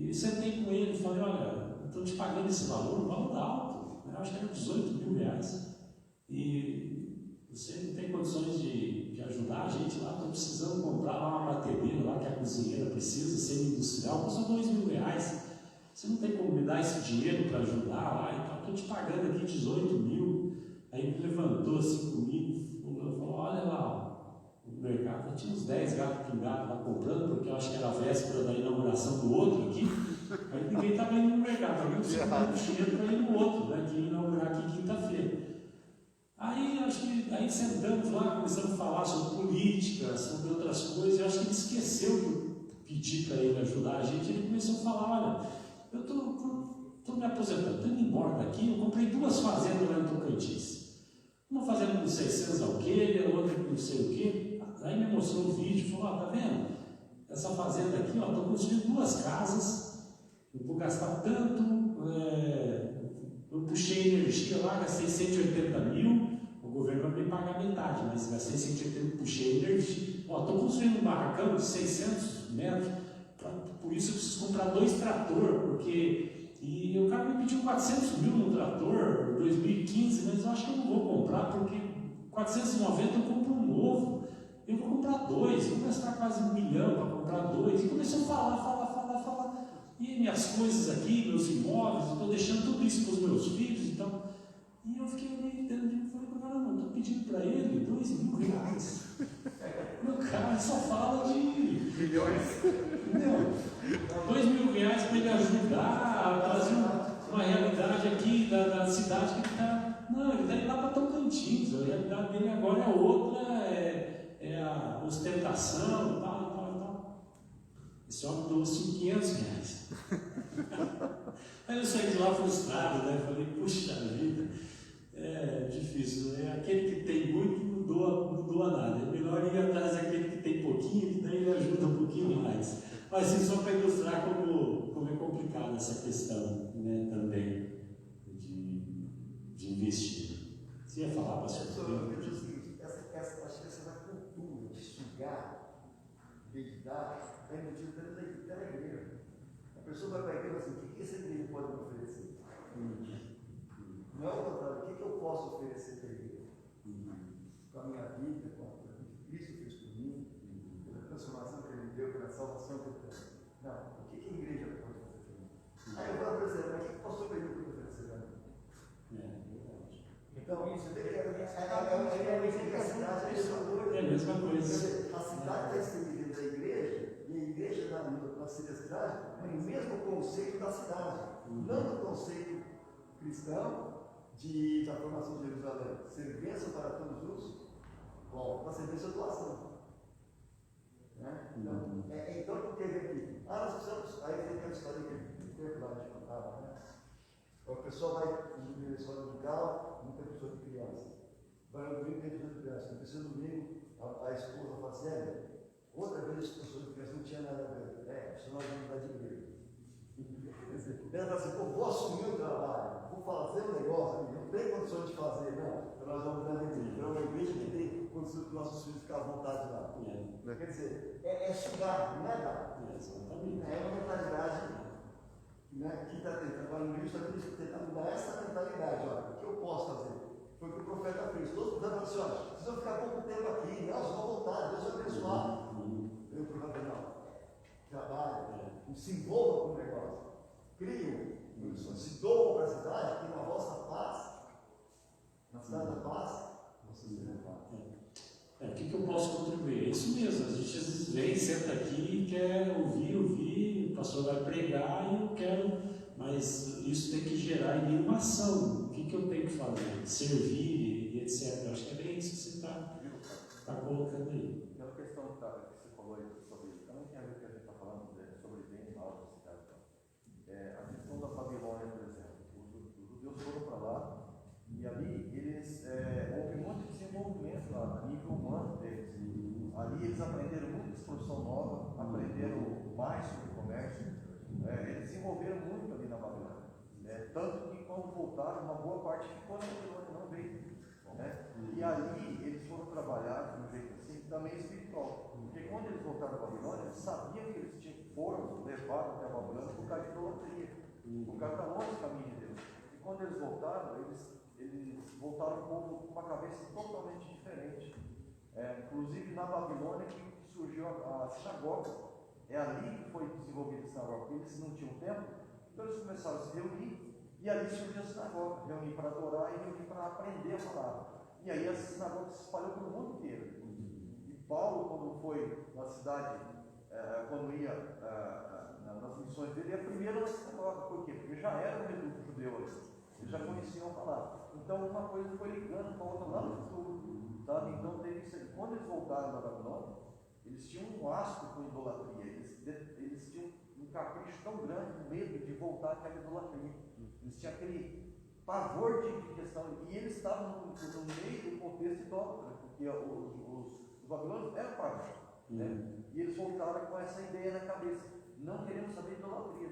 eu sentei com ele e falei, olha, eu estou te pagando esse valor, um valor alto, né? Eu acho que era 18 mil reais. E você não tem condições de ajudar a gente lá, estou precisando comprar lá uma batedeira lá que a cozinheira precisa, semi-industrial, custa 2 mil reais. Você não tem como me dar esse dinheiro para ajudar lá e tal, estou te pagando aqui 18 mil. Aí ele levantou assim comigo e falou, olha lá, o mercado tinha uns 10 gatos pingados lá comprando, porque eu acho que era a véspera da inauguração do outro aqui. Aí ninguém estava indo no mercado, alguém precisava dar dinheiro para ir no outro, né, que ia inaugurar aqui quinta-feira. Aí sentamos lá, começamos a falar sobre política, sobre outras coisas. Eu acho que ele esqueceu de eu pedir para ele ajudar a gente. Ele começou a falar, olha, eu estou me aposentando, estou indo embora daqui, eu comprei 2 fazendas lá em Tocantins. Uma fazenda com 600 alqueires, outra com não sei o quê. Aí me mostrou o vídeo e falou, tá vendo? Essa fazenda aqui, estou construindo 2 casas, eu vou gastar tanto, eu puxei energia lá, gastei 180 mil, o governo vai me pagar metade, mas gastei 180 mil, puxei energia. Estou construindo um barracão de 600 metros, por isso eu preciso comprar 2 tratores, e o cara me pediu 400 mil no trator, 2015, mas eu acho que eu não vou comprar, porque 490 eu compro um novo, eu vou comprar 2, vou gastar quase 1 milhão para comprar 2, e começou a falar, e minhas coisas aqui, meus imóveis, eu estou deixando tudo isso para os meus filhos, então, e eu fiquei olhando e falei, cara, não, estou pedindo para ele 2 mil reais. Meu cara só fala de milhões. Não, 2 mil reais para ele ajudar a trazer uma realidade aqui da cidade que ele está. Não, ele está indo lá para Tocantins, a realidade dele agora é outra, é a ostentação e tal. Esse homem trouxe 500 reais. Aí eu saí de lá frustrado, né? Falei, puxa vida, é difícil. Aquele que tem muito não doa nada. É melhor ir atrás daquele que tem pouquinho, que daí ele ajuda um pouquinho mais. Mas isso só para ilustrar como é complicada essa questão, né, também de investir. Você ia falar, pastor? Eu digo o seguinte, acho que essa cultura de sugar, de dar, é motivo da igreja. A pessoa vai para a igreja e fala assim, o que essa igreja pode me oferecer? Não é o contrário, o que eu posso oferecer para a igreja? Com a minha vida, com aquilo que Cristo fez por mim, pela transformação que Ele me deu, pela salvação que eu tenho. Não, o que a igreja pode fazer para mim? Aí eu falo para você, mas o que o pastor Pedro pode oferecer para mim? Então, você vê que é a mesma coisa. A cidade está estendida da igreja, e a igreja na cidade tem o mesmo conceito da cidade. Não no conceito cristão de transformação de Jerusalém, ser bênção para todos os, bom, para ser bênção doação. Né? Então, o que teve aqui? Nós precisamos, aí tem aquela história que teve lá de contava, né? A pessoa vai na escola dominical, muita pessoa de criança. Vai no domingo, tem pessoa de criança. No terceiro domingo, a esposa fala assim, outra vez as pessoas de criança não tinha nada a ver. Senão nós vamos dar de igreja. Ela fala assim, vou assumir o trabalho, vou fazer um negócio aqui, não tem condições de fazer, não. Então nós vamos dar de igreja. Então é uma igreja que tem condições para os nossos filhos ficar à vontade lá. Quer dizer, é sugar, não é dar. É uma mentalidade, né, que está tentando, agora no início está tentando mudar essa mentalidade. Olha, o que eu posso fazer? Foi o que o profeta fez. Todos falando assim, olha, vocês vão ficar pouco tempo aqui, não, vocês vão voltar, Deus vai abençoar. E o profeta não. Trabalhe, se envolva com o negócio. Criam, se doam para a cidade, que na vossa paz, na cidade da paz, vocês terão paz. O que eu posso contribuir? É isso mesmo, a gente às vezes vem, senta aqui e quer ouvir, o pastor vai pregar e eu quero, mas isso tem que gerar em mim uma ação. O que eu tenho que fazer? Servir e etc. Eu acho que é bem isso que você está colocando aí. Aquela questão que você falou aí sobre, também tem a ver com o que a gente está falando sobre bem e mal da cidade. A questão da Babilônia, por exemplo, os judeus foram para lá e ali houve muito desenvolvimento lá, a nível humano deles. Ali eles aprenderam muita profissão nova, aprenderam mais sobre comércio, eles desenvolveram muito ali na Babilônia. Tanto que quando voltaram, uma boa parte ficou na Babilônia, não veio. E ali eles foram trabalhar de um jeito assim, também espiritual. Porque quando eles voltaram à Babilônia, eles sabiam que eles foram levados até a Babilônia por causa de idolatria, por causa da longe caminho de Deus. E quando eles voltaram, eles voltaram com uma cabeça totalmente diferente. Inclusive na Babilônia que surgiu a sinagoga. É ali que foi desenvolvida a sinagoga, porque eles não tinham tempo, então eles começaram a se reunir e ali surgiu a sinagoga, reunir para adorar e reunir para aprender a palavra. E aí essa sinagoga se espalhou pelo mundo inteiro. E Paulo, quando foi na cidade, quando ia nas missões dele, ia primeiro na sinagoga. Por quê? Porque já era um reduto judeu ali. Eles já conheciam a palavra. Então uma coisa foi ligando com a outra lá no futuro. Sabe? Então quando eles voltaram da Babilônia, eles tinham um asco com idolatria. Eles tinham um capricho tão grande, um medo de voltar àquela idolatria. Eles tinham aquele pavor de questão. E eles estavam no meio do contexto idólatra, porque os babilônios eram pagãos. E eles voltaram com essa ideia na cabeça. Não queremos saber de idolatria.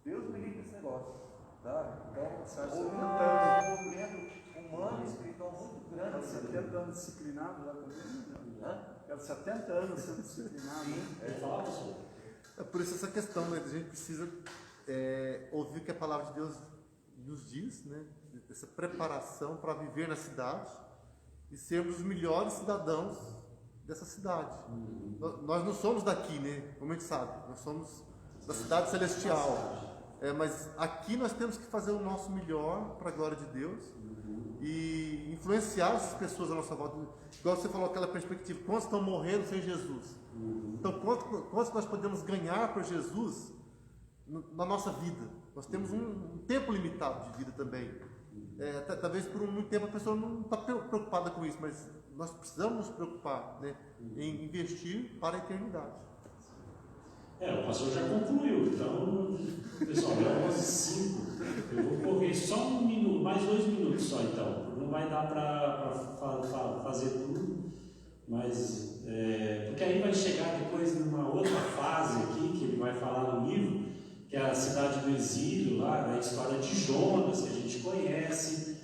Deus me livre desse negócio. Sabe? Então, houve um desenvolvimento humano e espiritual muito grande. 70 anos disciplinado lá também. Quero 70 anos sendo disciplinado. Por isso essa questão, né? A gente precisa ouvir o que a palavra de Deus nos diz, né? Essa preparação para viver na cidade e sermos os melhores cidadãos dessa cidade. Nós não somos daqui, né? Como a gente sabe, nós somos da cidade celestial. Mas aqui nós temos que fazer o nosso melhor para a glória de Deus e influenciar essas pessoas à nossa volta. Igual você falou, aquela perspectiva, quantos estão morrendo sem Jesus? Então, quantos nós podemos ganhar para Jesus na nossa vida? Nós temos um tempo limitado de vida também. Talvez por muito tempo a pessoa não está preocupada com isso, mas nós precisamos nos preocupar, né, em investir para a eternidade. O pastor já concluiu, então, pessoal, é 11h05. Eu vou correr só um minuto, mais 2 minutos só, então. Não vai dar para fazer tudo, mas porque aí vai chegar depois numa outra fase aqui, que ele vai falar no livro, que é a cidade do exílio, lá, a história de Jonas, que a gente conhece.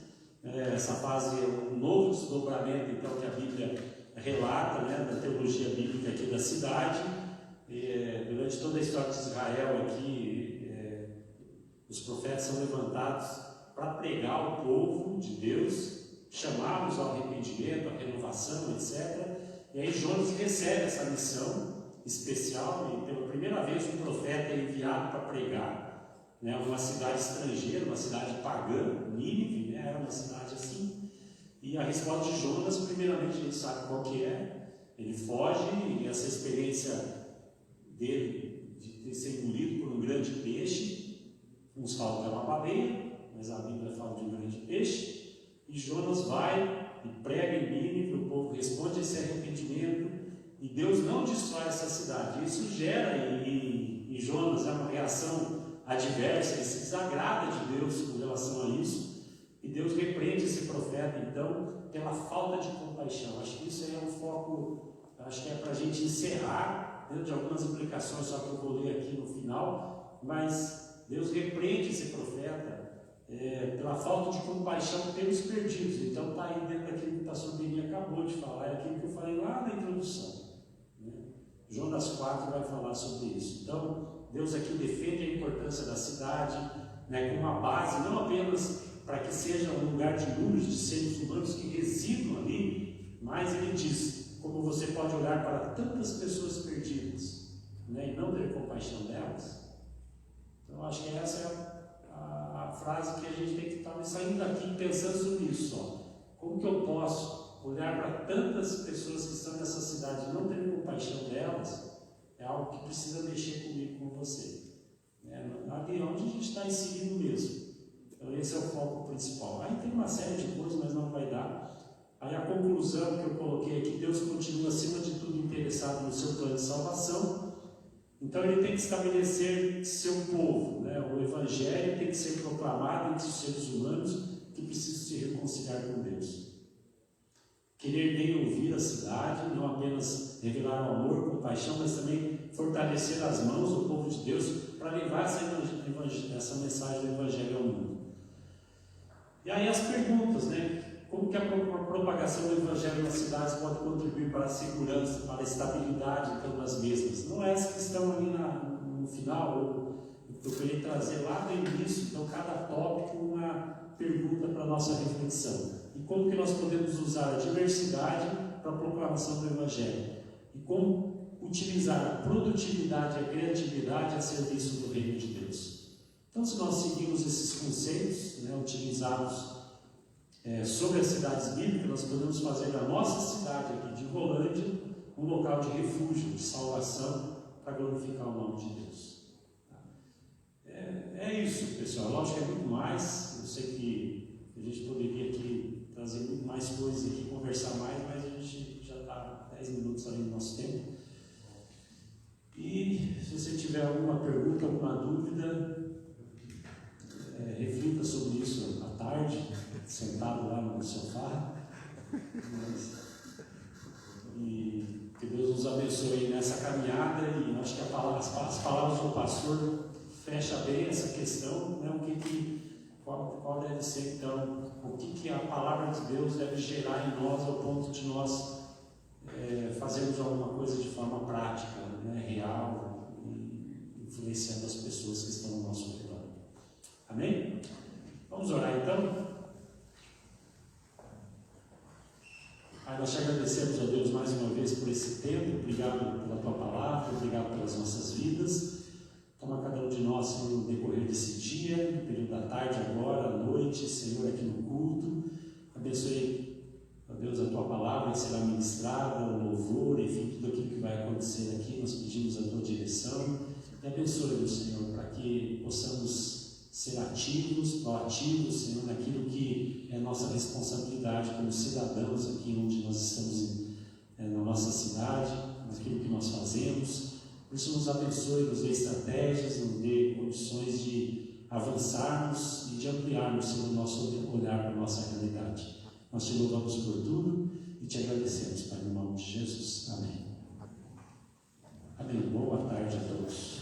Essa fase é um novo desdobramento, então, que a Bíblia relata, né, da teologia bíblica aqui da cidade. Durante toda a história de Israel aqui, os profetas são levantados para pregar o povo de Deus, chamá-los ao arrependimento, à renovação, etc. E aí Jonas recebe essa missão especial e pela primeira vez um profeta é enviado para pregar, né, uma cidade estrangeira, uma cidade pagã, Nínive, né, era uma cidade assim. E a resposta de Jonas, primeiramente a gente sabe qual que é, ele foge e essa experiência dele de ter sido engolido por um grande peixe Uns falam que é uma baleia, mas a Bíblia fala de um grande peixe. E Jonas vai e prega em Nínive, o povo responde a esse arrependimento, e Deus não destrói essa cidade. Isso gera em Jonas uma reação adversa, ele se desagrada de Deus com relação a isso, e Deus repreende esse profeta, então, pela falta de compaixão. Acho que isso aí é um foco, acho que é para a gente encerrar, dentro de algumas implicações, só que eu vou ler aqui no final, mas Deus repreende esse profeta pela falta de compaixão pelos perdidos. Então está aí dentro daquilo que o pastor Beni acabou de falar, é aquilo que eu falei lá na introdução, né? Jonas 4 vai falar sobre isso. Então Deus aqui defende a importância da cidade, né, com uma base, não apenas para que seja um lugar de números de seres humanos que residam ali, mas ele diz, como você pode olhar para tantas pessoas perdidas, né, e não ter compaixão delas. Então acho que essa é a frase que a gente tem que estar saindo daqui pensando sobre isso. Ó. Como que eu posso olhar para tantas pessoas que estão nessa cidade e não ter compaixão delas? É algo que precisa mexer comigo, com você. Ali onde a gente está inserido mesmo. Então esse é o foco principal. Aí tem uma série de coisas, mas não vai dar. Aí a conclusão que eu coloquei aqui, Deus continua acima de tudo interessado no seu plano de salvação. Então ele tem que estabelecer seu povo, né? O Evangelho tem que ser proclamado entre os seres humanos que precisam se reconciliar com Deus. Querer bem ouvir a cidade, não apenas revelar o amor, compaixão, mas também fortalecer as mãos do povo de Deus para levar essa mensagem do Evangelho ao mundo. E aí as perguntas, né? Como que a propagação do Evangelho nas cidades pode contribuir para a segurança, para a estabilidade então, das mesmas? Não é essa que estão ali no final, eu queria trazer lá no início, então cada tópico uma pergunta para a nossa reflexão. E como que nós podemos usar a diversidade para a proclamação do Evangelho? E como utilizar a produtividade e a criatividade a serviço do reino de Deus? Então, se nós seguirmos esses conceitos, né, utilizados sobre as cidades bíblicas, nós podemos fazer da nossa cidade aqui de Rolândia um local de refúgio, de salvação, para glorificar o nome de Deus. É isso, pessoal. Lógico que é muito mais. Eu sei que a gente poderia aqui trazer muito mais coisas aqui, conversar mais, mas a gente já está 10 minutos ali no nosso tempo. E se você tiver alguma pergunta, alguma dúvida, reflita sobre isso à tarde, sentado lá no sofá. E que Deus nos abençoe nessa caminhada. E acho que as palavras do pastor fecham bem essa questão, né? Qual deve ser então, o que a palavra de Deus deve gerar em nós ao ponto de nós fazermos alguma coisa de forma prática, né? Real, e influenciando as pessoas que estão ao nosso redor. Amém? Vamos orar então? Aí nós te agradecemos, ó Deus, mais uma vez por esse tempo. Obrigado pela tua palavra, obrigado pelas nossas vidas. Toma cada um de nós no decorrer desse dia, no período da tarde agora, à noite, Senhor, aqui no culto. Abençoe, ó Deus, a tua palavra que será ministrada, o louvor, enfim, tudo aquilo que vai acontecer aqui. Nós pedimos a tua direção. E abençoe-nos, Senhor, para que possamos ser ativos, proativos, Senhor, naquilo que é nossa responsabilidade como cidadãos aqui onde nós estamos na nossa cidade, naquilo que nós fazemos. Por isso nos abençoe, nos dê estratégias, nos dê condições de avançarmos e de ampliarmos, Senhor, o nosso olhar para a nossa realidade. Nós te louvamos por tudo e te agradecemos, Pai, no nome de Jesus. Amém. Amém. Boa tarde a todos.